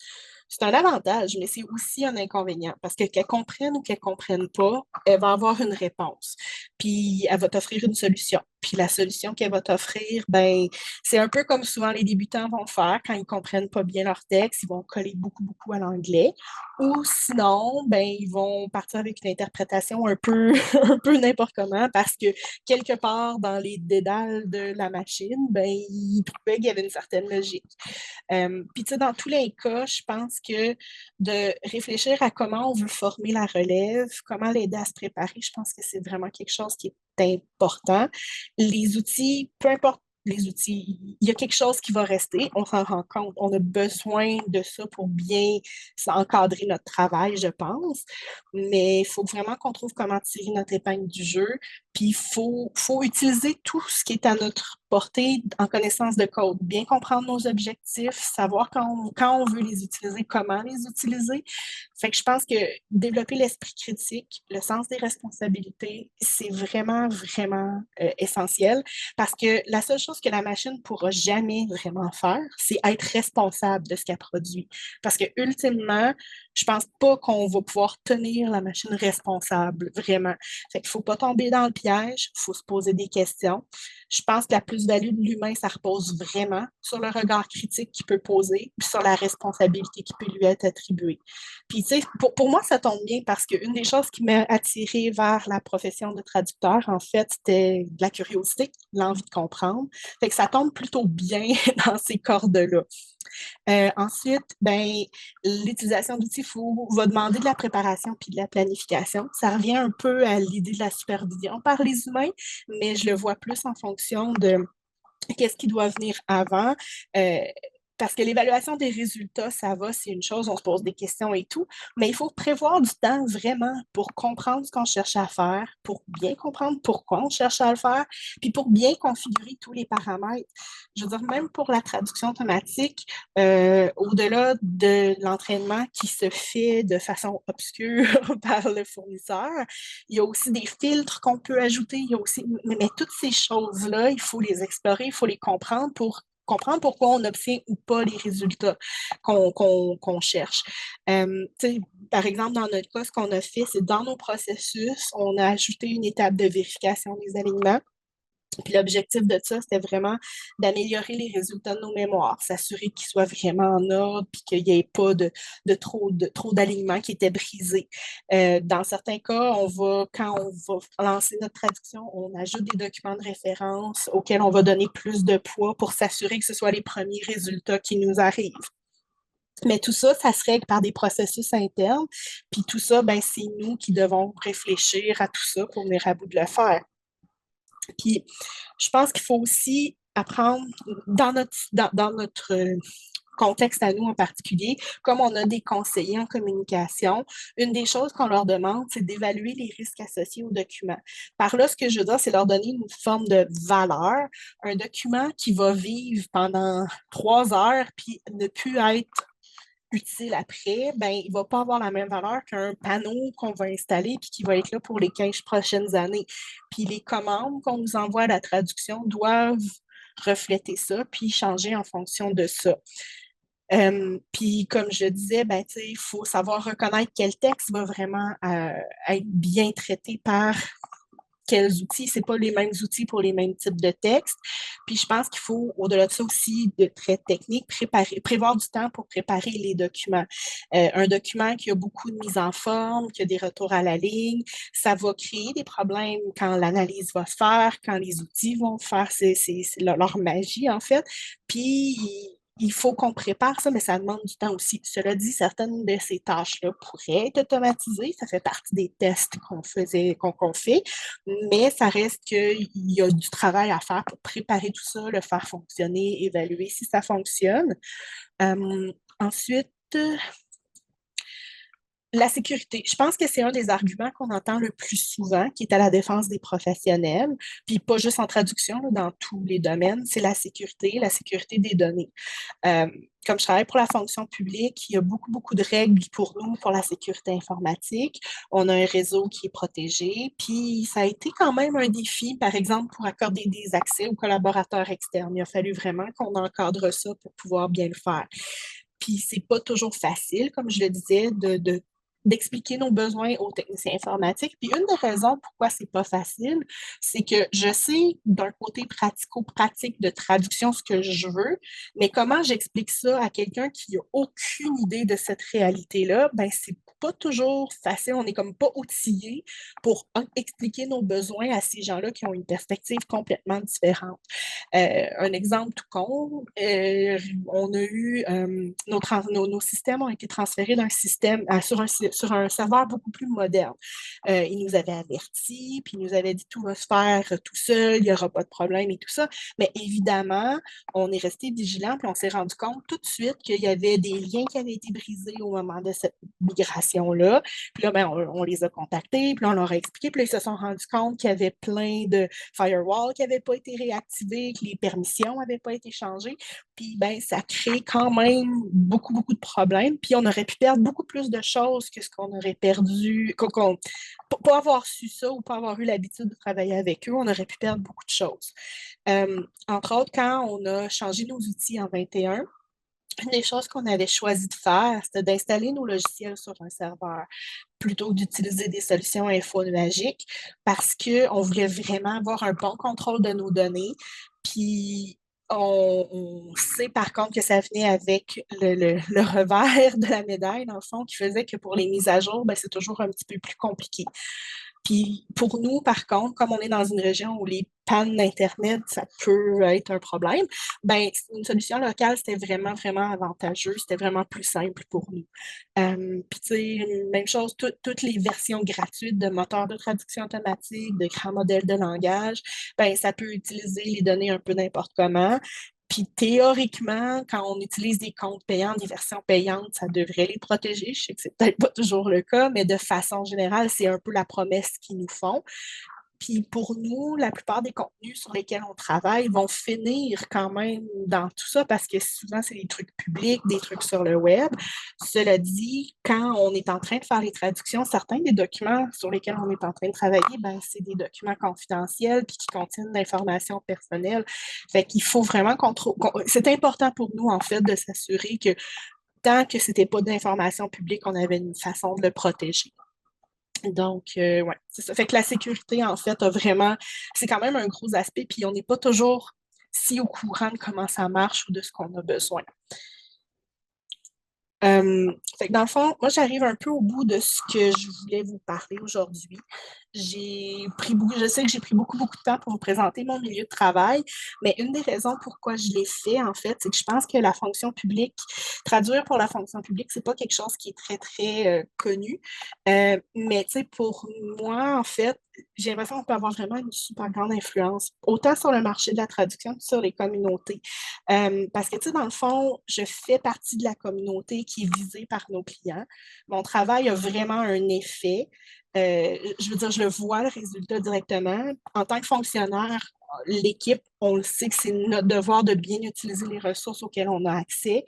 C'est un avantage, mais c'est aussi un inconvénient parce que qu'elle comprenne ou qu'elle ne comprenne pas, elle va avoir une réponse. Puis elle va t'offrir une solution. Puis la solution qu'elle va t'offrir, ben, c'est un peu comme souvent les débutants vont faire quand ils ne comprennent pas bien leur texte, ils vont coller beaucoup, beaucoup à l'anglais. Ou sinon, ben, ils vont partir avec une interprétation un peu, un peu n'importe comment parce que quelque part dans les dédales de la machine, ben, ils trouvaient qu'il y avait une certaine logique. Puis, tu sais, dans tous les cas, je pense que de réfléchir à comment on veut former la relève, comment l'aider à se préparer, je pense que c'est vraiment quelque chose qui est important. Les outils, peu importe les outils, il y a quelque chose qui va rester, on s'en rend compte. On a besoin de ça pour bien encadrer notre travail, je pense. Mais il faut vraiment qu'on trouve comment tirer notre épingle du jeu. Puis faut utiliser tout ce qui est à notre portée en connaissance de code, bien comprendre nos objectifs, savoir quand on veut les utiliser, comment les utiliser. Fait que je pense que développer l'esprit critique, le sens des responsabilités, c'est vraiment, vraiment essentiel parce que la seule chose que la machine ne pourra jamais vraiment faire, c'est être responsable de ce qu'elle produit. Parce que ultimement, je pense pas qu'on va pouvoir tenir la machine responsable, vraiment. Fait qu'il faut pas tomber dans le piège, il faut se poser des questions. Je pense que la plus-value de l'humain, ça repose vraiment sur le regard critique qu'il peut poser, puis sur la responsabilité qui peut lui être attribuée. Puis, tu sais, pour moi, ça tombe bien parce qu'une des choses qui m'a attirée vers la profession de traducteur, en fait, c'était de la curiosité, l'envie de comprendre. Fait que ça tombe plutôt bien dans ces cordes-là. Ensuite, ben, l'utilisation d'outils va demander de la préparation puis de la planification. Ça revient un peu à l'idée de la supervision par les humains, mais je le vois plus en fonction de qu'est-ce qui doit venir avant. Euh, Parce que l'évaluation des résultats, ça va, c'est une chose, on se pose des questions et tout, mais il faut prévoir du temps vraiment pour comprendre ce qu'on cherche à faire, pour bien comprendre pourquoi on cherche à le faire, puis pour bien configurer tous les paramètres. Je veux dire, même pour la traduction automatique, au-delà de l'entraînement qui se fait de façon obscure par le fournisseur, il y a aussi des filtres qu'on peut ajouter, il y a aussi, mais toutes ces choses-là, il faut les explorer, il faut les comprendre pour comprendre pourquoi on obtient ou pas les résultats qu'on cherche. Par exemple, dans notre cas, ce qu'on a fait, c'est dans nos processus, on a ajouté une étape de vérification des alignements. Puis l'objectif de ça, c'était vraiment d'améliorer les résultats de nos mémoires, s'assurer qu'ils soient vraiment en ordre, puis qu'il n'y ait pas de trop d'alignements qui étaient brisés. Dans certains cas, quand on va lancer notre traduction, on ajoute des documents de référence auxquels on va donner plus de poids pour s'assurer que ce soit les premiers résultats qui nous arrivent. Mais tout ça, ça se règle par des processus internes. Puis tout ça, ben, c'est nous qui devons réfléchir à tout ça pour venir à bout de le faire. Puis, je pense qu'il faut aussi apprendre dans notre contexte à nous en particulier, comme on a des conseillers en communication, une des choses qu'on leur demande, c'est d'évaluer les risques associés au document. Par là, ce que je veux dire, c'est leur donner une forme de valeur, un document qui va vivre pendant 3 heures, puis ne plus être utile après, ben, il ne va pas avoir la même valeur qu'un panneau qu'on va installer puis qui va être là pour les 15 prochaines années. Puis les commandes qu'on nous envoie à la traduction doivent refléter ça puis changer en fonction de ça. Puis comme je disais, ben, il faut savoir reconnaître quel texte va vraiment être bien traité par quels outils. Ce n'est pas les mêmes outils pour les mêmes types de textes. Puis je pense qu'il faut, au-delà de ça aussi, de très technique, prévoir du temps pour préparer les documents. Un document qui a beaucoup de mise en forme, qui a des retours à la ligne, ça va créer des problèmes quand l'analyse va se faire, quand les outils vont faire leur magie, en fait. Puis il faut qu'on prépare ça, mais ça demande du temps aussi. Cela dit, certaines de ces tâches-là pourraient être automatisées. Ça fait partie des tests qu'on fait, mais ça reste qu'il y a du travail à faire pour préparer tout ça, le faire fonctionner, évaluer si ça fonctionne. Ensuite, la sécurité. Je pense que c'est un des arguments qu'on entend le plus souvent, qui est à la défense des professionnels, puis pas juste en traduction, là, dans tous les domaines, c'est la sécurité des données. Comme je travaille pour la fonction publique, il y a beaucoup, beaucoup de règles pour nous, pour la sécurité informatique. On a un réseau qui est protégé, puis ça a été quand même un défi, par exemple, pour accorder des accès aux collaborateurs externes. Il a fallu vraiment qu'on encadre ça pour pouvoir bien le faire. Puis c'est pas toujours facile, comme je le disais, d'expliquer nos besoins aux techniciens informatiques. Puis une des raisons pourquoi c'est pas facile, c'est que je sais d'un côté pratico-pratique de traduction ce que je veux, mais comment j'explique ça à quelqu'un qui n'a aucune idée de cette réalité-là, ben c'est pas toujours facile. On n'est comme pas outillé pour expliquer nos besoins à ces gens-là qui ont une perspective complètement différente. Un exemple tout con, on a eu nos systèmes ont été transférés d'un système sur un serveur beaucoup plus moderne. Ils nous avaient avertis, puis ils nous avaient dit tout va se faire tout seul, il n'y aura pas de problème et tout ça. Mais évidemment, on est resté vigilant, puis on s'est rendu compte tout de suite qu'il y avait des liens qui avaient été brisés au moment de cette migration-là. Puis là, ben, on les a contactés, puis on leur a expliqué, puis là, ils se sont rendus compte qu'il y avait plein de firewalls qui n'avaient pas été réactivés, que les permissions n'avaient pas été changées. Puis, ben, ça crée quand même beaucoup, beaucoup de problèmes. Puis, on aurait pu perdre beaucoup plus de choses que ce qu'on aurait perdu. Pour pas avoir su ça ou pas avoir eu l'habitude de travailler avec eux, on aurait pu perdre beaucoup de choses. Entre autres, quand on a changé nos outils en 21, une des choses qu'on avait choisi de faire, c'était d'installer nos logiciels sur un serveur plutôt que d'utiliser des solutions infonuagiques parce qu'on voulait vraiment avoir un bon contrôle de nos données. Puis, on sait par contre que ça venait avec le revers de la médaille, dans le fond, qui faisait que pour les mises à jour, ben, c'est toujours un petit peu plus compliqué. Puis pour nous, par contre, comme on est dans une région où les pannes d'Internet, ça peut être un problème, ben, une solution locale, c'était vraiment, vraiment avantageux. C'était vraiment plus simple pour nous. Puis, tu sais, même chose, toutes les versions gratuites de moteurs de traduction automatique, de grands modèles de langage, ben, ça peut utiliser les données un peu n'importe comment. Puis théoriquement, quand on utilise des comptes payants, des versions payantes, ça devrait les protéger. Je sais que c'est peut-être pas toujours le cas, mais de façon générale, c'est un peu la promesse qu'ils nous font. Puis pour nous, la plupart des contenus sur lesquels on travaille vont finir quand même dans tout ça parce que souvent, c'est des trucs publics, des trucs sur le web. Cela dit, quand on est en train de faire les traductions, certains des documents sur lesquels on est en train de travailler, ben, c'est des documents confidentiels puis qui contiennent de l'information personnelle. Fait qu'il faut vraiment c'est important pour nous, en fait, de s'assurer que tant que ce n'était pas d'information publique, on avait une façon de le protéger. Donc, ouais, c'est ça. Fait que la sécurité, en fait, c'est quand même un gros aspect, puis on n'est pas toujours si au courant de comment ça marche ou de ce qu'on a besoin. Fait que dans le fond, moi, j'arrive un peu au bout de ce que je voulais vous parler aujourd'hui. Je sais que j'ai pris beaucoup, beaucoup de temps pour vous présenter mon milieu de travail, mais une des raisons pourquoi je l'ai fait, en fait, c'est que je pense que la fonction publique, traduire pour la fonction publique, c'est pas quelque chose qui est très, très connu. Mais, tu sais, pour moi, en fait, j'ai l'impression qu'on peut avoir vraiment une super grande influence, autant sur le marché de la traduction que sur les communautés. Parce que, tu sais, dans le fond, je fais partie de la communauté qui est visée par nos clients. Mon travail a vraiment un effet. Je veux dire, je le vois, le résultat directement. En tant que fonctionnaire, l'équipe, on le sait que c'est notre devoir de bien utiliser les ressources auxquelles on a accès.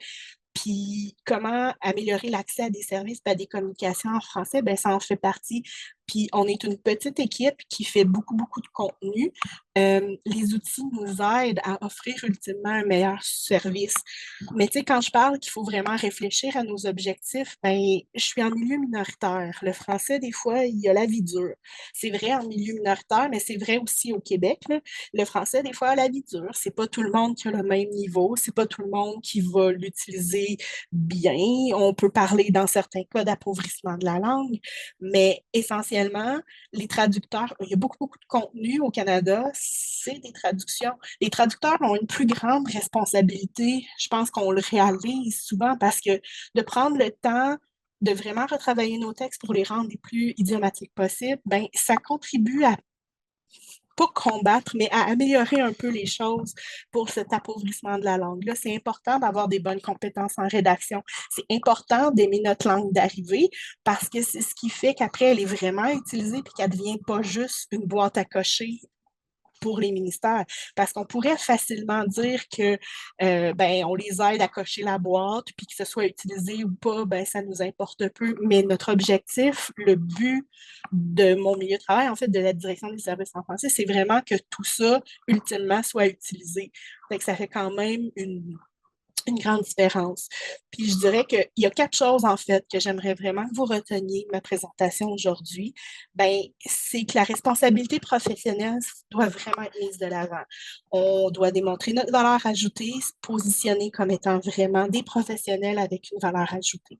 Puis comment améliorer l'accès à des services et à des communications en français, ben ça en fait partie. Puis on est une petite équipe qui fait beaucoup, beaucoup de contenu. Les outils nous aident à offrir ultimement un meilleur service. Mais tu sais, quand je parle qu'il faut vraiment réfléchir à nos objectifs, ben, je suis en milieu minoritaire. Le français, des fois, il y a la vie dure. C'est vrai en milieu minoritaire, mais c'est vrai aussi au Québec, là. Le français, des fois, a la vie dure. C'est pas tout le monde qui a le même niveau. C'est pas tout le monde qui va l'utiliser bien. On peut parler, dans certains cas, d'appauvrissement de la langue, mais essentiellement, les traducteurs, il y a beaucoup, beaucoup de contenu au Canada, c'est des traductions. Les traducteurs ont une plus grande responsabilité. Je pense qu'on le réalise souvent parce que de prendre le temps de vraiment retravailler nos textes pour les rendre les plus idiomatiques possibles, ben, ça contribue à pas combattre, mais à améliorer un peu les choses pour cet appauvrissement de la langue. Là, c'est important d'avoir des bonnes compétences en rédaction. C'est important d'aimer notre langue d'arrivée parce que c'est ce qui fait qu'après, elle est vraiment utilisée et qu'elle ne devient pas juste une boîte à cocher pour les ministères. Parce qu'on pourrait facilement dire que ben, on les aide à cocher la boîte, puis que ce soit utilisé ou pas, ben, ça nous importe peu. Mais notre objectif, le but de mon milieu de travail, en fait, de la direction des services en français, c'est vraiment que tout ça, ultimement, soit utilisé. Fait que ça fait quand même une grande différence. Puis je dirais qu'il y a quatre choses, en fait, que j'aimerais vraiment que vous reteniez de ma présentation aujourd'hui. Ben, c'est que la responsabilité professionnelle doit vraiment être mise de l'avant. On doit démontrer notre valeur ajoutée, se positionner comme étant vraiment des professionnels avec une valeur ajoutée.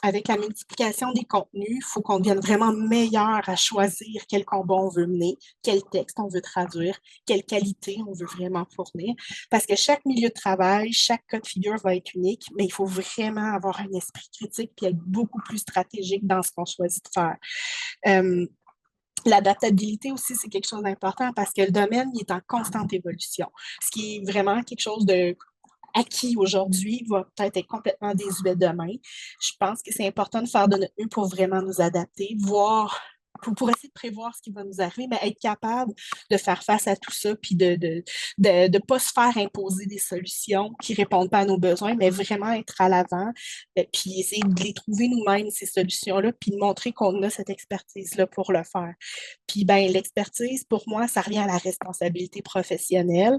Avec la multiplication des contenus, il faut qu'on devienne vraiment meilleur à choisir quel combat on veut mener, quel texte on veut traduire, quelle qualité on veut vraiment fournir. Parce que chaque milieu de travail, chaque cas de figure va être unique, mais il faut vraiment avoir un esprit critique et être beaucoup plus stratégique dans ce qu'on choisit de faire. Euh, L'adaptabilité aussi, c'est quelque chose d'important parce que le domaine il est en constante évolution, ce qui est vraiment quelque chose de acquis aujourd'hui va peut-être être complètement désuet demain. Je pense que c'est important de faire de notre mieux pour vraiment nous adapter, voir pour essayer de prévoir ce qui va nous arriver, mais être capable de faire face à tout ça, puis de pas se faire imposer des solutions qui répondent pas à nos besoins, mais vraiment être à l'avant, puis essayer de les trouver nous-mêmes, ces solutions-là, puis de montrer qu'on a cette expertise-là pour le faire. Puis, ben, l'expertise, pour moi, ça revient à la responsabilité professionnelle.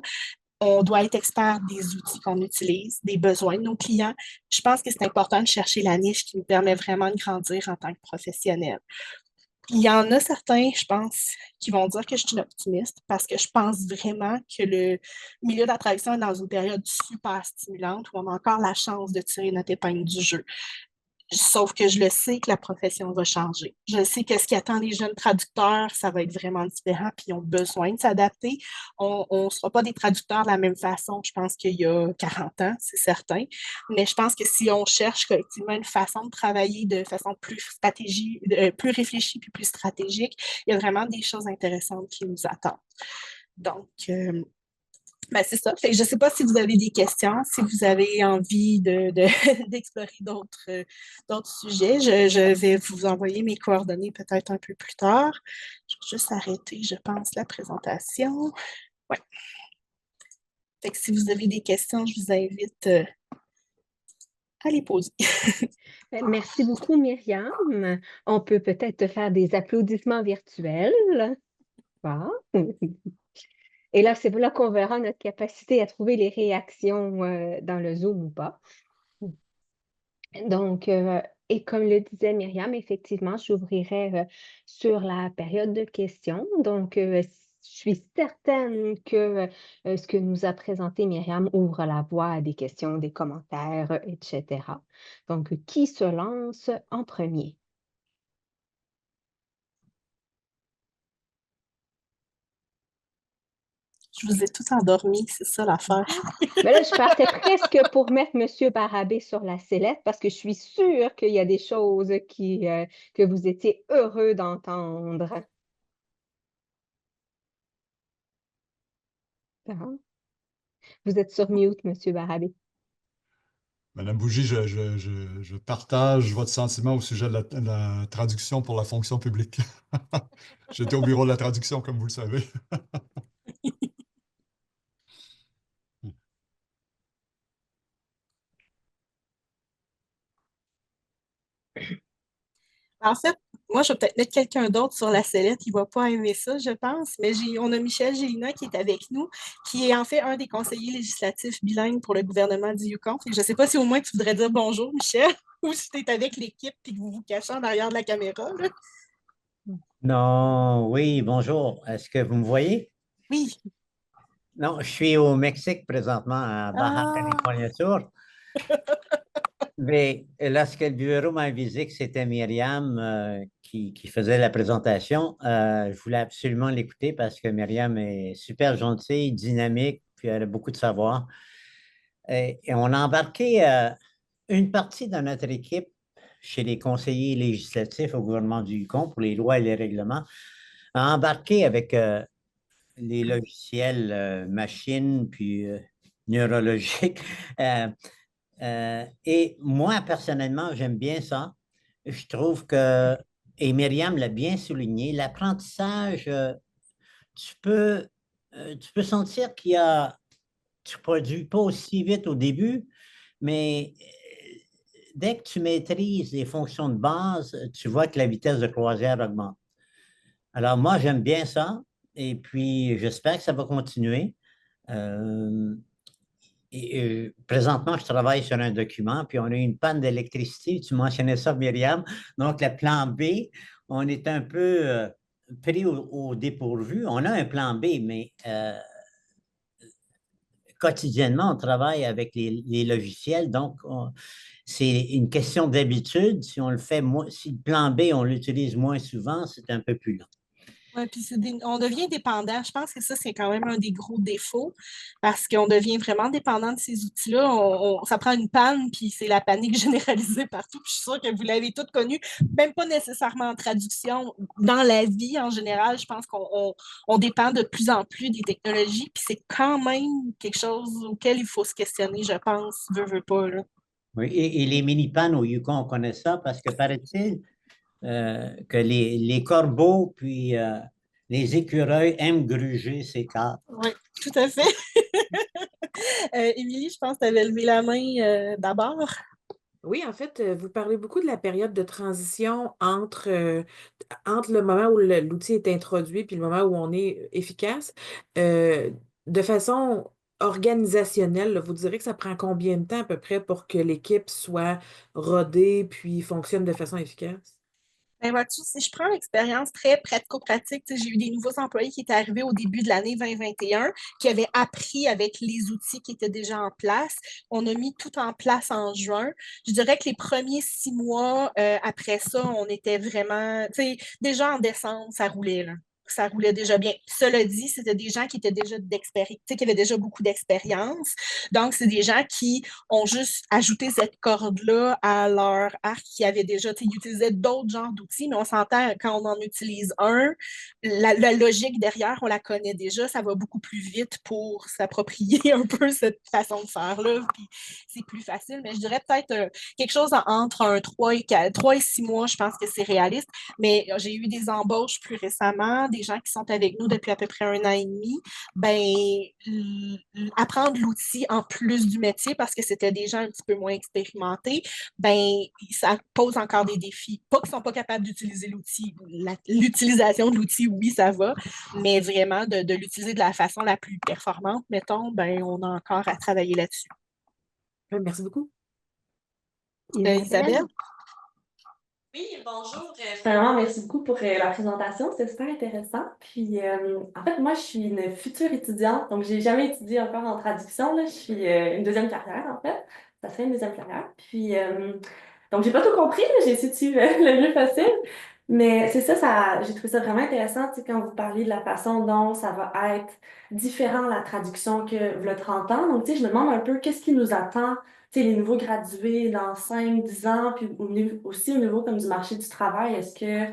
On doit être expert des outils qu'on utilise, des besoins de nos clients. Je pense que c'est important de chercher la niche qui nous permet vraiment de grandir en tant que professionnel. Il y en a certains, je pense, qui vont dire que je suis une optimiste parce que je pense vraiment que le milieu de la traduction est dans une période super stimulante où on a encore la chance de tirer notre épingle du jeu. Sauf que je le sais que la profession va changer. Je sais que ce qui attend les jeunes traducteurs, ça va être vraiment différent, puis ils ont besoin de s'adapter. On ne sera pas des traducteurs de la même façon, je pense qu'il y a 40 ans, c'est certain. Mais je pense que si on cherche collectivement une façon de travailler de façon plus réfléchie puis plus stratégique, il y a vraiment des choses intéressantes qui nous attendent. Donc, ben, c'est ça. Fait que je ne sais pas si vous avez des questions, si vous avez envie d'explorer d'autres sujets. Je vais vous envoyer mes coordonnées peut-être un peu plus tard. Je vais juste arrêter, je pense, la présentation. Ouais. Fait que si vous avez des questions, je vous invite à les poser. Merci beaucoup, Myriam. On peut peut-être te faire des applaudissements virtuels. Wow. Et là, c'est là qu'on verra notre capacité à trouver les réactions dans le Zoom ou pas. Donc, et comme le disait Myriam, effectivement, j'ouvrirai sur la période de questions. Donc, je suis certaine que ce que nous a présenté Myriam ouvre la voie à des questions, des commentaires, etc. Donc, qui se lance en premier? Je vous ai tout endormi, c'est ça l'affaire. Mais là, je partais presque pour mettre M. Barabé sur la sellette parce que je suis sûre qu'il y a des choses que vous étiez heureux d'entendre. Ah. Vous êtes sur mute, M. Barabé. Madame Bougie, je partage votre sentiment au sujet de la traduction pour la fonction publique. J'étais au bureau de la traduction, comme vous le savez. En fait, moi, je vais peut-être mettre quelqu'un d'autre sur la sellette. Il ne va pas aimer ça, je pense. Mais on a Michel Gélina qui est avec nous, qui est en fait un des conseillers législatifs bilingues pour le gouvernement du Yukon. Je ne sais pas si au moins tu voudrais dire bonjour, Michel, ou si tu es avec l'équipe et que vous vous cachez en arrière de la caméra, là. Non, oui, bonjour. Est-ce que vous me voyez? Oui. Non, je suis au Mexique présentement, à Baja Ah, California Sur. Mais lorsque le bureau m'a avisé que c'était Myriam qui faisait la présentation, je voulais absolument l'écouter parce que Myriam est super gentille, dynamique, puis elle a beaucoup de savoir. Et on a embarqué une partie de notre équipe chez les conseillers législatifs au gouvernement du Yukon pour les lois et les règlements, a embarqué avec les logiciels machines puis neurologiques. Euh, et moi, personnellement, j'aime bien ça. Je trouve que, et Myriam l'a bien souligné, l'apprentissage, tu peux sentir tu ne produis pas aussi vite au début, mais dès que tu maîtrises les fonctions de base, tu vois que la vitesse de croisière augmente. Alors, moi, j'aime bien ça. Et puis, j'espère que ça va continuer. Euh, Présentement, je travaille sur un document, puis on a eu une panne d'électricité. Tu mentionnais ça, Myriam. Donc, le plan B, on est un peu pris au dépourvu. On a un plan B, mais quotidiennement, on travaille avec les logiciels. Donc, c'est une question d'habitude. Si on le fait, si le plan B, on l'utilise moins souvent, c'est un peu plus long. ouais, puis on devient dépendant. Je pense que ça, c'est quand même un des gros défauts parce qu'on devient vraiment dépendant de ces outils-là. Ça prend une panne, puis c'est la panique généralisée partout. Puis je suis sûre que vous l'avez toutes connu, même pas nécessairement en traduction. Dans la vie, en général, je pense qu'on dépend de plus en plus des technologies, puis c'est quand même quelque chose auquel il faut se questionner, je pense, veut pas, là. Oui, et les mini-pannes au Yukon, on connaît ça parce que paraît-il que les corbeaux puis les écureuils aiment gruger ces cadres. Oui, tout à fait. Émilie, je pense que tu avais levé la main d'abord. Oui, en fait, vous parlez beaucoup de la période de transition entre le moment où l'outil est introduit puis le moment où on est efficace. Euh, de façon organisationnelle, là, vous direz que ça prend combien de temps à peu près pour que l'équipe soit rodée puis fonctionne de façon efficace? Ben, vois-tu, si je prends l'expérience très pratico-pratique, j'ai eu des nouveaux employés qui étaient arrivés au début de l'année 2021, qui avaient appris avec les outils qui étaient déjà en place. On a mis tout en place en juin. Je dirais que les premiers 6 mois après ça, on était vraiment, déjà en décembre, ça roulait, là. Ça roulait déjà bien. Cela dit, c'était des gens qui étaient déjà d'expérience, qui avaient déjà beaucoup d'expérience. Donc, c'est des gens qui ont juste ajouté cette corde-là à leur arc qui avait déjà, ils utilisaient d'autres genres d'outils, mais on s'entend quand on en utilise un, la logique derrière, on la connaît déjà, ça va beaucoup plus vite pour s'approprier un peu cette façon de faire-là, puis c'est plus facile, mais je dirais peut-être quelque chose entre un 3 et 6 mois, je pense que c'est réaliste, mais j'ai eu des embauches plus récemment, des gens qui sont avec nous depuis à peu près 1 an et demi, ben, apprendre l'outil en plus du métier parce que c'était des gens un petit peu moins expérimentés, ben, ça pose encore des défis. Pas qu'ils ne sont pas capables d'utiliser l'outil. L'utilisation de l'outil, oui, ça va, mais vraiment de l'utiliser de la façon la plus performante, mettons, ben, on a encore à travailler là-dessus. Merci beaucoup. Isabelle? Oui, bonjour. Vraiment, merci beaucoup pour la présentation. C'était super intéressant. Puis, en fait, moi, je suis une future étudiante. Donc, j'ai jamais étudié encore en traduction. Là. Je suis une deuxième carrière, en fait. Ça serait une deuxième carrière. Puis, donc, j'ai pas tout compris. Là. J'ai essayé de suivre le mieux possible. Mais c'est ça, j'ai trouvé ça vraiment intéressant, tu sais, quand vous parliez de la façon dont ça va être différent la traduction que le 30 ans. Donc, tu sais, je me demande un peu qu'est-ce qui nous attend tu sais, les nouveaux gradués dans 5 10 ans, puis aussi au niveau comme du marché du travail, est-ce que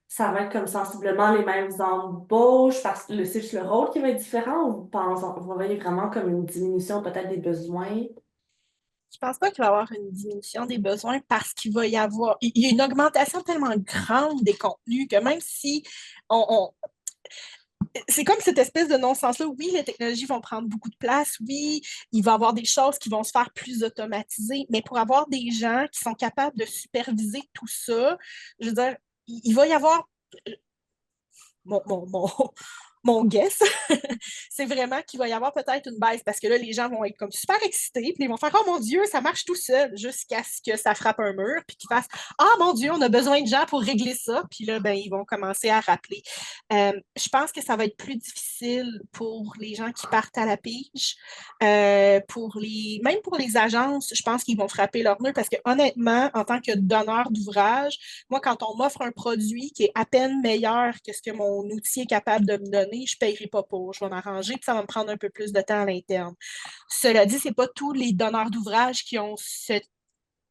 ça va être comme sensiblement les mêmes embauches parce que c'est juste le rôle qui va être différent ou vous voyez vraiment comme une diminution peut-être des besoins? Je pense pas qu'il va y avoir une diminution des besoins parce qu'il va y avoir il y a une augmentation tellement grande des contenus que même si on c'est comme cette espèce de non-sens-là. Oui, les technologies vont prendre beaucoup de place. Oui, il va y avoir des choses qui vont se faire plus automatisées. Mais pour avoir des gens qui sont capables de superviser tout ça, je veux dire, il va y avoir mon, mon, mon, mon guess, c'est vraiment qu'il va y avoir peut-être une baisse parce que là, les gens vont être comme super excités, puis ils vont faire oh mon Dieu, ça marche tout seul jusqu'à ce que ça frappe un mur, puis qu'ils fassent ah mon Dieu, on a besoin de gens pour régler ça, puis là, ben, ils vont commencer à rappeler. Je pense que ça va être plus difficile pour les gens qui partent à la pige, même pour les agences, je pense qu'ils vont frapper leur mur parce que honnêtement, en tant que donneur d'ouvrage, moi, quand on m'offre un produit qui est à peine meilleur que ce que mon outil est capable de me donner, je ne paierai pas pour. Je vais m'arranger, puis ça va me prendre un peu plus de temps à l'interne. Cela dit, ce n'est pas tous les donneurs d'ouvrage qui ont cette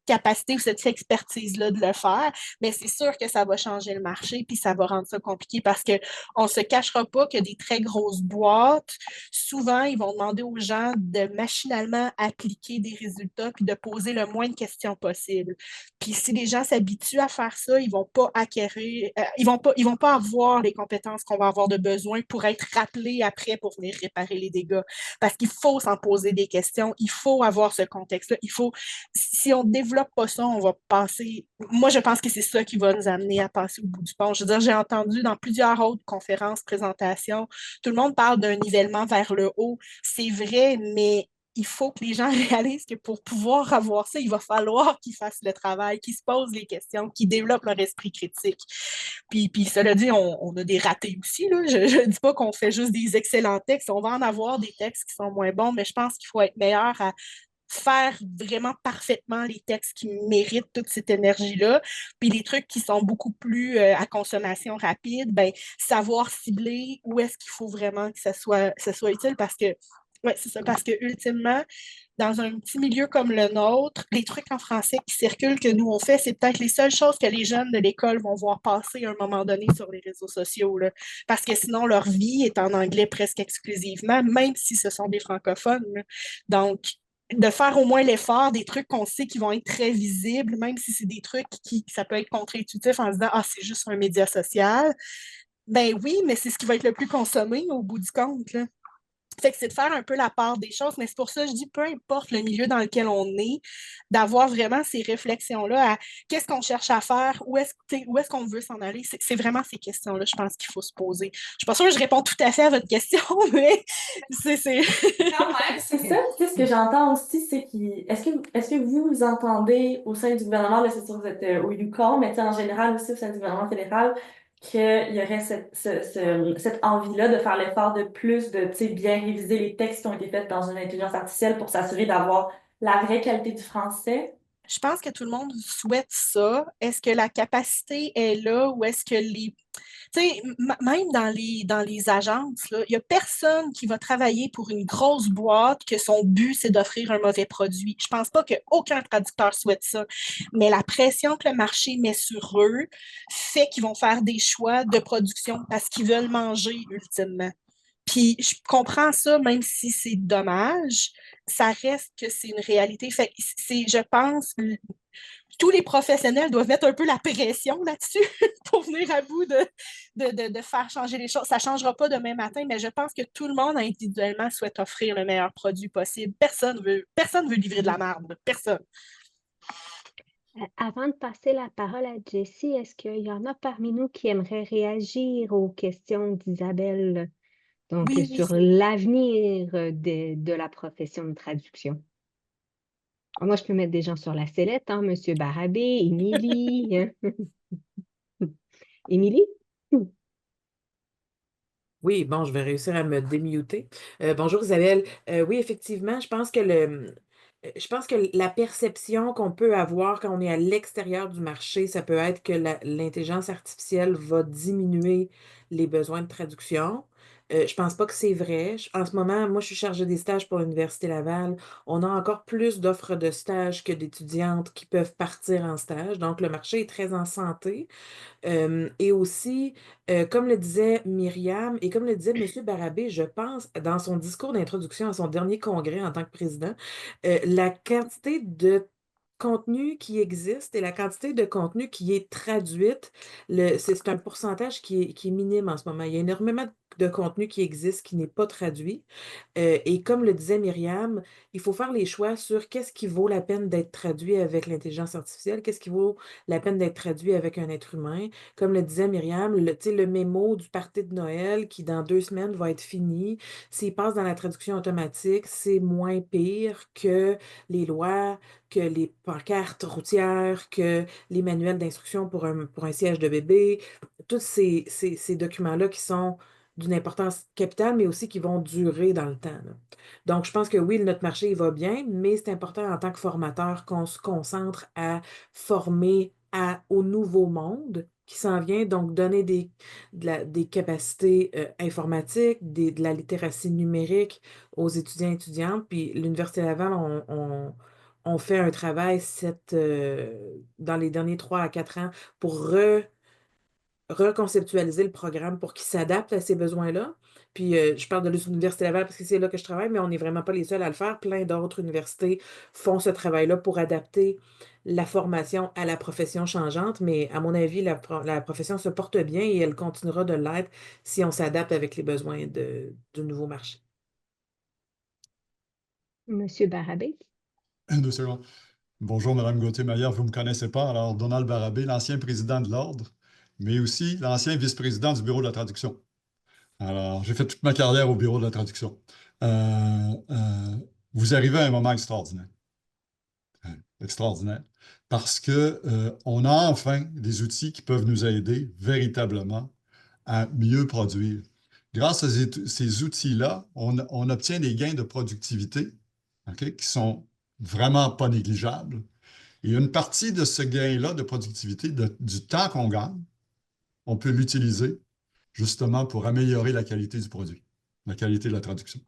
capacité ou cette expertise-là de le faire, mais c'est sûr que ça va changer le marché puis ça va rendre ça compliqué parce qu'on ne se cachera pas que des très grosses boîtes, souvent, ils vont demander aux gens de machinalement appliquer des résultats puis de poser le moins de questions possible. Puis si les gens s'habituent à faire ça, ils ne vont pas acquérir, ils vont pas avoir les compétences qu'on va avoir de besoin pour être rappelés après pour venir réparer les dégâts. Parce qu'il faut s'en poser des questions, il faut avoir ce contexte-là, si on ne développe pas ça, on va passer. Moi, je pense que c'est ça qui va nous amener à passer au bout du pont. Je veux dire, j'ai entendu dans plusieurs autres conférences, présentations, tout le monde parle d'un nivellement vers le haut. C'est vrai, mais il faut que les gens réalisent que pour pouvoir avoir ça, il va falloir qu'ils fassent le travail, qu'ils se posent les questions, qu'ils développent leur esprit critique. Puis cela dit, on a des ratés aussi. Là. Je ne dis pas qu'on fait juste des excellents textes. On va en avoir des textes qui sont moins bons, mais je pense qu'il faut être meilleur à faire vraiment parfaitement les textes qui méritent toute cette énergie-là. Puis les trucs qui sont beaucoup plus à consommation rapide, ben, savoir cibler où est-ce qu'il faut vraiment que ça soit utile parce que, ouais, c'est ça, parce que ultimement, dans un petit milieu comme le nôtre, les trucs en français qui circulent que nous on fait, c'est peut-être les seules choses que les jeunes de l'école vont voir passer à un moment donné sur les réseaux sociaux, là. Parce que sinon leur vie est en anglais presque exclusivement, même si ce sont des francophones. Là. Donc, de faire au moins l'effort des trucs qu'on sait qui vont être très visibles, même si c'est des trucs qui ça peut être contre-intuitif en se disant ah, c'est juste un média social. Ben oui, mais c'est ce qui va être le plus consommé au bout du compte. Là. Fait que c'est de faire un peu la part des choses, mais c'est pour ça que je dis, peu importe le milieu dans lequel on est, d'avoir vraiment ces réflexions-là à qu'est-ce qu'on cherche à faire, où est-ce qu'on veut s'en aller. C'est vraiment ces questions-là, je pense qu'il faut se poser. Je suis pas sûre que je réponds tout à fait à votre question, mais c'est... Quand même, c'est ça. Tu sais, ce que j'entends aussi, c'est est-ce que vous entendez au sein du gouvernement, là, c'est sûr que vous êtes au UQAM, mais tu sais, en général aussi au sein du gouvernement fédéral, qu'il y aurait cette envie-là de faire l'effort de plus, de, tu sais, bien réviser les textes qui ont été faits dans une intelligence artificielle pour s'assurer d'avoir la vraie qualité du français? Je pense que tout le monde souhaite ça. Est-ce que la capacité est là ou est-ce que les... Tu sais, même dans les agences, il n'y a personne qui va travailler pour une grosse boîte que son but, c'est d'offrir un mauvais produit. Je pense pas qu'aucun traducteur souhaite ça. Mais la pression que le marché met sur eux fait qu'ils vont faire des choix de production parce qu'ils veulent manger ultimement. Puis je comprends ça, même si c'est dommage, ça reste que c'est une réalité. Fait que je pense, tous les professionnels doivent mettre un peu la pression là-dessus pour venir à bout de faire changer les choses. Ça ne changera pas demain matin, mais je pense que tout le monde individuellement souhaite offrir le meilleur produit possible. Personne veut livrer de la merde. Personne. Avant de passer la parole à Jessie, est-ce qu'il y en a parmi nous qui aimeraient réagir aux questions d'Isabelle, donc Oui, sur l'avenir de la profession de traduction? Moi, je peux mettre des gens sur la sellette, hein, Monsieur Barabé, Émilie. Émilie? Oui, bon, je vais réussir à me démuter. Bonjour Isabelle. Oui, effectivement, je pense que la perception qu'on peut avoir quand on est à l'extérieur du marché, ça peut être que l'intelligence artificielle va diminuer les besoins de traduction. Je pense pas que c'est vrai. En ce moment, moi, je suis chargée des stages pour l'Université Laval. On a encore plus d'offres de stages que d'étudiantes qui peuvent partir en stage. Donc, le marché est très en santé. Et aussi, comme le disait Myriam et comme le disait M. Barabé, je pense, dans son discours d'introduction à son dernier congrès en tant que président, la quantité de contenu qui existe et la quantité de contenu qui est traduite, c'est un pourcentage qui est minime en ce moment. Il y a énormément de contenu qui existe, qui n'est pas traduit. Et comme le disait Myriam, il faut faire les choix sur qu'est-ce qui vaut la peine d'être traduit avec l'intelligence artificielle, qu'est-ce qui vaut la peine d'être traduit avec un être humain. Comme le disait Myriam, le mémo du party de Noël qui, dans 2 semaines, va être fini, s'il passe dans la traduction automatique, c'est moins pire que les lois, que les pancartes routières, que les manuels d'instruction pour un siège de bébé, tous ces documents-là qui sont d'une importance capitale, mais aussi qui vont durer dans le temps, là. Donc, je pense que oui, notre marché, il va bien, mais c'est important en tant que formateur qu'on se concentre à former au nouveau monde qui s'en vient, donc donner des capacités informatiques, de la littératie numérique aux étudiants et étudiantes. Puis l'Université Laval, on fait un travail dans les derniers 3 à 4 ans pour reconceptualiser le programme pour qu'il s'adapte à ces besoins-là. Puis je parle de l'Université Laval parce que c'est là que je travaille, mais on n'est vraiment pas les seuls à le faire. Plein d'autres universités font ce travail-là pour adapter la formation à la profession changeante, mais à mon avis, la profession se porte bien et elle continuera de l'être si on s'adapte avec les besoins du nouveau marché. Monsieur Barabé? 2 secondes. Bonjour, Madame Gauthier-Maillard, vous ne me connaissez pas. Alors, Donald Barabé, l'ancien président de l'Ordre, mais aussi l'ancien vice-président du Bureau de la traduction. Alors, j'ai fait toute ma carrière au Bureau de la traduction. Vous arrivez à un moment extraordinaire. Extraordinaire. Parce que on a enfin des outils qui peuvent nous aider véritablement à mieux produire. Grâce à ces outils-là, on obtient des gains de productivité, OK, qui sont vraiment pas négligeables. Et une partie de ce gain-là de productivité, du temps qu'on gagne, on peut l'utiliser justement pour améliorer la qualité du produit, la qualité de la traduction.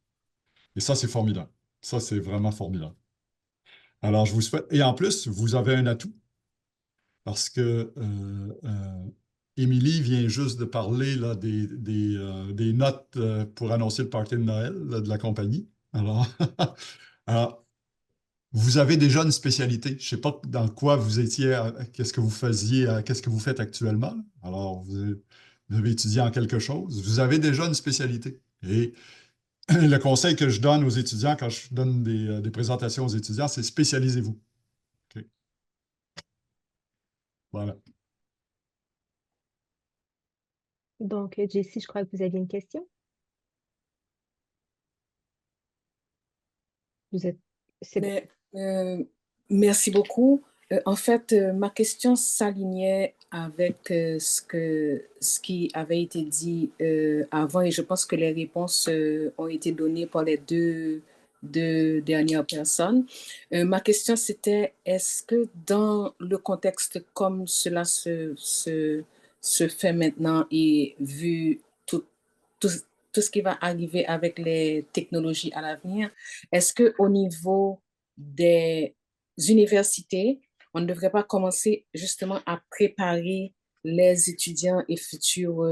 Et ça, c'est formidable. Ça, c'est vraiment formidable. Alors, je vous souhaite. Et en plus, vous avez un atout parce que Émilie vient juste de parler là, des notes pour annoncer le party de Noël là, de la compagnie. Alors, alors, vous avez déjà une spécialité. Je ne sais pas dans quoi vous étiez, qu'est-ce que vous faisiez, qu'est-ce que vous faites actuellement. Alors, vous avez étudié en quelque chose. Vous avez déjà une spécialité. Et le conseil que je donne aux étudiants quand je donne des présentations aux étudiants, c'est spécialisez-vous. OK. Voilà. Donc, Jessie, je crois que vous aviez une question. Vous êtes... C'est bon. Merci beaucoup. En fait, ma question s'alignait avec ce qui avait été dit avant et je pense que les réponses ont été données par les deux dernières personnes. Ma question, c'était, est-ce que dans le contexte comme cela se fait maintenant et vu tout ce qui va arriver avec les technologies à l'avenir, est-ce qu'au niveau des universités, on ne devrait pas commencer justement à préparer les étudiants et futurs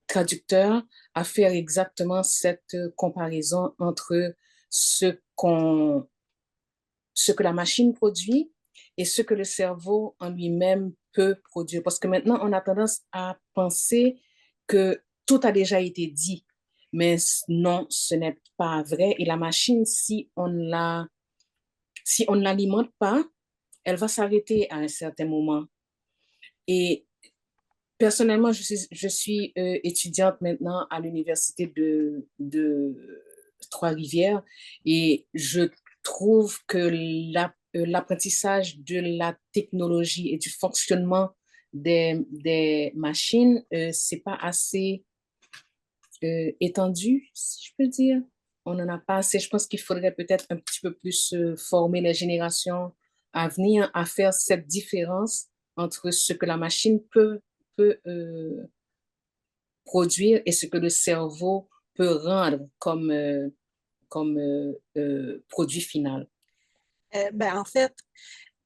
traducteurs à faire exactement cette comparaison entre ce que la machine produit et ce que le cerveau en lui-même peut produire. Parce que maintenant, on a tendance à penser que tout a déjà été dit, mais non, ce n'est pas vrai. Et la machine, si on ne l'alimente pas, elle va s'arrêter à un certain moment. Et personnellement, je suis étudiante maintenant à l'université de Trois-Rivières et je trouve que l'apprentissage de la technologie et du fonctionnement des machines, c'est pas assez étendu, si je peux dire. On n'en a pas assez. Je pense qu'il faudrait peut-être un petit peu plus former les générations à venir à faire cette différence entre ce que la machine peut produire et ce que le cerveau peut rendre comme produit final. En fait,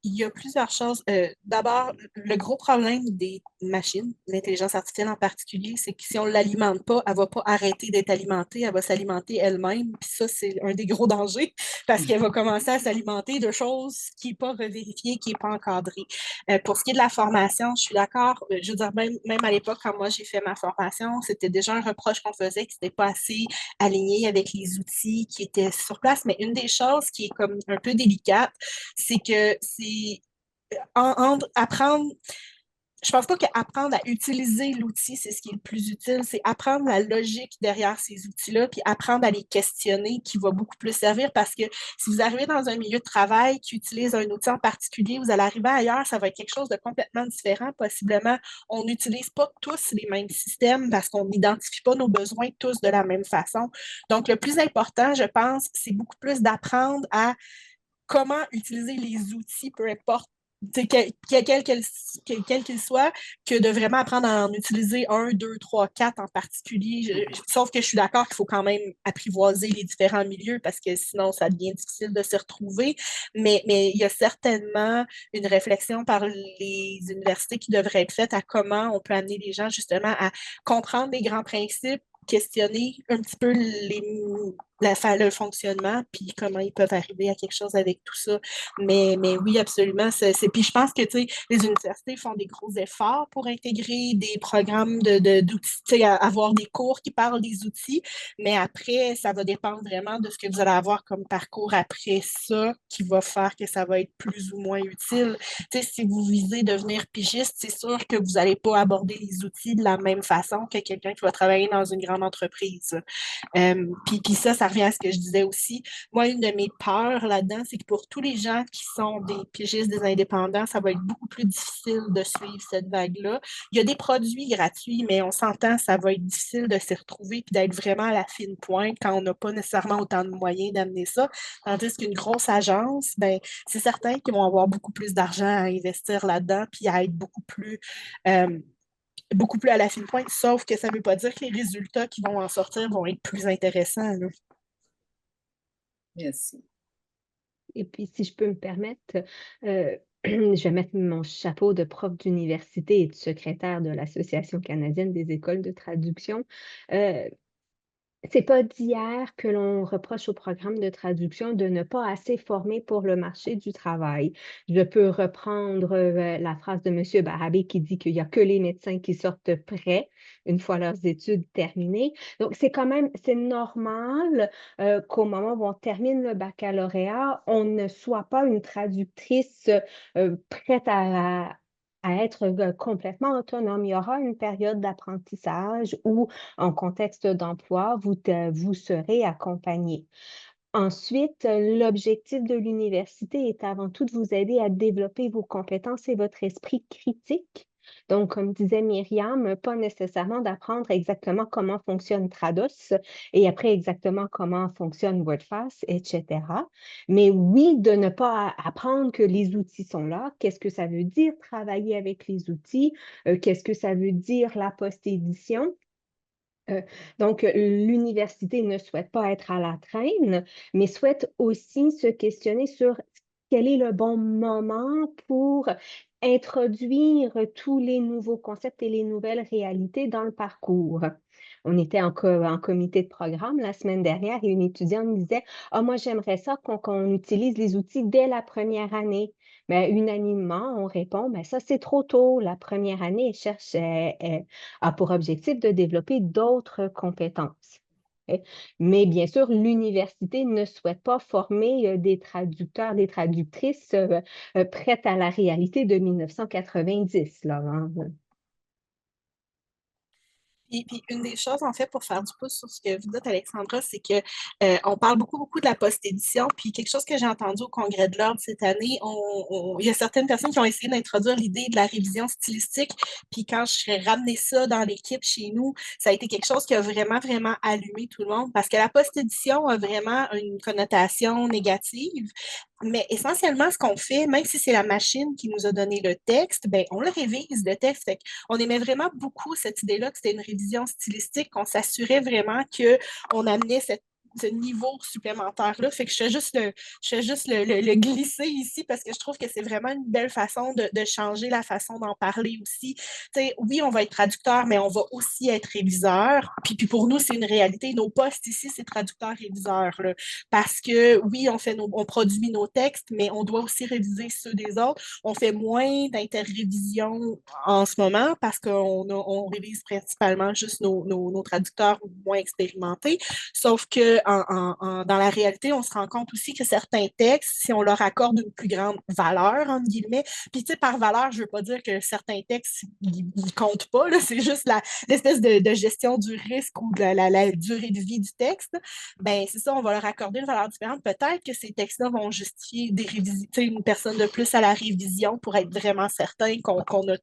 il y a plusieurs choses. D'abord, le gros problème des machines, l'intelligence artificielle en particulier, c'est que si on ne l'alimente pas, elle ne va pas arrêter d'être alimentée, elle va s'alimenter elle-même. Puis ça, c'est un des gros dangers parce qu'elle va commencer à s'alimenter de choses qui n'est pas revérifiée, qui n'est pas encadrée. Pour ce qui est de la formation, je suis d'accord. Je veux dire, même à l'époque, quand moi j'ai fait ma formation, c'était déjà un reproche qu'on faisait que ce n'était pas assez aligné avec les outils qui étaient sur place. Mais une des choses qui est comme un peu délicate, c'est que c'est apprendre. Je pense pas qu'apprendre à utiliser l'outil, c'est ce qui est le plus utile, c'est apprendre la logique derrière ces outils-là, puis apprendre à les questionner, qui va beaucoup plus servir parce que si vous arrivez dans un milieu de travail qui utilise un outil en particulier, vous allez arriver ailleurs, ça va être quelque chose de complètement différent. Possiblement, on n'utilise pas tous les mêmes systèmes parce qu'on n'identifie pas nos besoins tous de la même façon. Donc, le plus important, je pense, c'est beaucoup plus d'apprendre à comment utiliser les outils, peu importe quel qu'il soit, que de vraiment apprendre à en utiliser 1, 2, 3, 4 en particulier. Sauf que je suis d'accord qu'il faut quand même apprivoiser les différents milieux parce que sinon, ça devient difficile de se retrouver. Mais il y a certainement une réflexion par les universités qui devrait être faite à comment on peut amener les gens justement à comprendre les grands principes, questionner un petit peu le fonctionnement, puis comment ils peuvent arriver à quelque chose avec tout ça. Mais oui, absolument. Puis je pense que les universités font des gros efforts pour intégrer des programmes d'outils, avoir des cours qui parlent des outils, mais après, ça va dépendre vraiment de ce que vous allez avoir comme parcours après ça qui va faire que ça va être plus ou moins utile. Si vous visez devenir pigiste, c'est sûr que vous n'allez pas aborder les outils de la même façon que quelqu'un qui va travailler dans une grande entreprise. Puis ça revient à ce que je disais aussi. Moi, une de mes peurs là-dedans, c'est que pour tous les gens qui sont des pigistes, des indépendants, ça va être beaucoup plus difficile de suivre cette vague-là. Il y a des produits gratuits, mais on s'entend, ça va être difficile de s'y retrouver et d'être vraiment à la fine pointe quand on n'a pas nécessairement autant de moyens d'amener ça. Tandis qu'une grosse agence, ben, c'est certain qu'ils vont avoir beaucoup plus d'argent à investir là-dedans puis à être beaucoup plus à la fine pointe, sauf que ça ne veut pas dire que les résultats qui vont en sortir vont être plus intéressants. Là. Merci. Et puis, si je peux me permettre, je vais mettre mon chapeau de prof d'université et de secrétaire de l'Association canadienne des écoles de traduction. C'est pas d'hier que l'on reproche au programme de traduction de ne pas assez former pour le marché du travail. Je peux reprendre la phrase de M. Barabé qui dit qu'il n'y a que les médecins qui sortent prêts une fois leurs études terminées. Donc, c'est normal qu'au moment où on termine le baccalauréat, on ne soit pas une traductrice prête à être complètement autonome. Il y aura une période d'apprentissage où, en contexte d'emploi, vous serez accompagné. Ensuite, l'objectif de l'université est avant tout de vous aider à développer vos compétences et votre esprit critique. Donc, comme disait Myriam, pas nécessairement d'apprendre exactement comment fonctionne Trados et après exactement comment fonctionne WordFast, etc. Mais oui, de ne pas apprendre que les outils sont là. Qu'est-ce que ça veut dire travailler avec les outils? Qu'est-ce que ça veut dire la post-édition? Donc, l'université ne souhaite pas être à la traîne, mais souhaite aussi se questionner sur quel est le bon moment pour introduire tous les nouveaux concepts et les nouvelles réalités dans le parcours. On était en comité de programme la semaine dernière et une étudiante me disait « Ah, moi, j'aimerais ça qu'on utilise les outils dès la première année. » Mais unanimement, on répond « ça, c'est trop tôt. La première année, a pour objectif de développer d'autres compétences. » Mais bien sûr, l'université ne souhaite pas former des traducteurs, des traductrices prêtes à la réalité de 1990. Là, hein. Puis une des choses, en fait, pour faire du pouce sur ce que vous dites, Alexandra, c'est que on parle beaucoup de la post-édition. Puis quelque chose que j'ai entendu au Congrès de l'Ordre cette année, il y a certaines personnes qui ont essayé d'introduire l'idée de la révision stylistique. Puis quand je ramené ça dans l'équipe chez nous, ça a été quelque chose qui a vraiment, vraiment allumé tout le monde parce que la post-édition a vraiment une connotation négative. Mais essentiellement, ce qu'on fait, même si c'est la machine qui nous a donné le texte, ben, on le révise, le texte. On aimait vraiment beaucoup cette idée-là que c'était une révision stylistique, qu'on s'assurait vraiment qu'on amenait cette ce niveau supplémentaire-là. Fait que je fais juste le glisser ici parce que je trouve que c'est vraiment une belle façon de changer la façon d'en parler aussi. T'sais, oui, on va être traducteur, mais on va aussi être réviseur. Puis pour nous, c'est une réalité. Nos postes ici, c'est traducteur-réviseur. Parce que oui, on produit nos textes, mais on doit aussi réviser ceux des autres. On fait moins d'interrévision en ce moment parce qu'on révise principalement juste nos traducteurs moins expérimentés. Sauf que dans la réalité, on se rend compte aussi que certains textes, si on leur accorde une plus grande valeur, entre guillemets, puis tu sais, par valeur, je ne veux pas dire que certains textes, ils ne comptent pas, c'est juste l'espèce de gestion du risque ou de la durée de vie du texte, ben c'est ça, on va leur accorder une valeur différente. Peut-être que ces textes-là vont justifier une personne de plus à la révision pour être vraiment certain qu'on a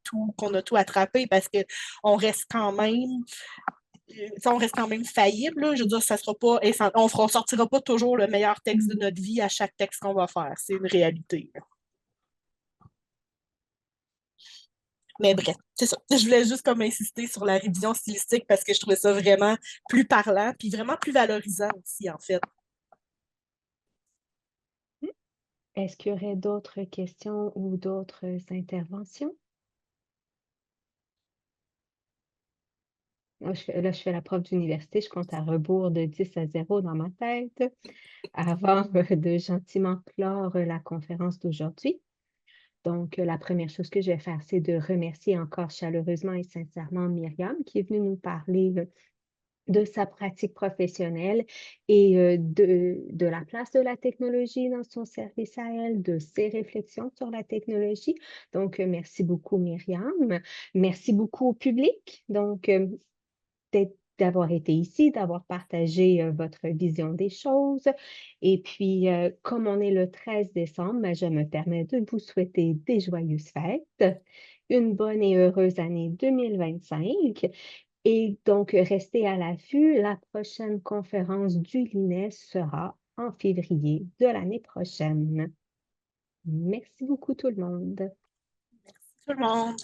tout attrapé parce qu'on reste quand même faillible. Là. Je veux dire, ça sera pas on ne sortira pas toujours le meilleur texte de notre vie à chaque texte qu'on va faire. C'est une réalité. Mais bref, c'est ça. Je voulais juste comme insister sur la révision stylistique parce que je trouvais ça vraiment plus parlant puis vraiment plus valorisant aussi, en fait. Est-ce qu'il y aurait d'autres questions ou d'autres interventions? Là, je fais la prof d'université, je compte à rebours de 10-0 dans ma tête avant de gentiment clore la conférence d'aujourd'hui. Donc, la première chose que je vais faire, c'est de remercier encore chaleureusement et sincèrement Myriam qui est venue nous parler de sa pratique professionnelle et de la place de la technologie dans son service à elle, de ses réflexions sur la technologie. Donc, merci beaucoup Myriam. Merci beaucoup au public. Donc, d'avoir été ici, d'avoir partagé votre vision des choses. Et puis, comme on est le 13 décembre, je me permets de vous souhaiter des joyeuses fêtes, une bonne et heureuse année 2025. Et donc, restez à l'affût. La prochaine conférence du LINES sera en février de l'année prochaine. Merci beaucoup tout le monde. Merci tout le monde.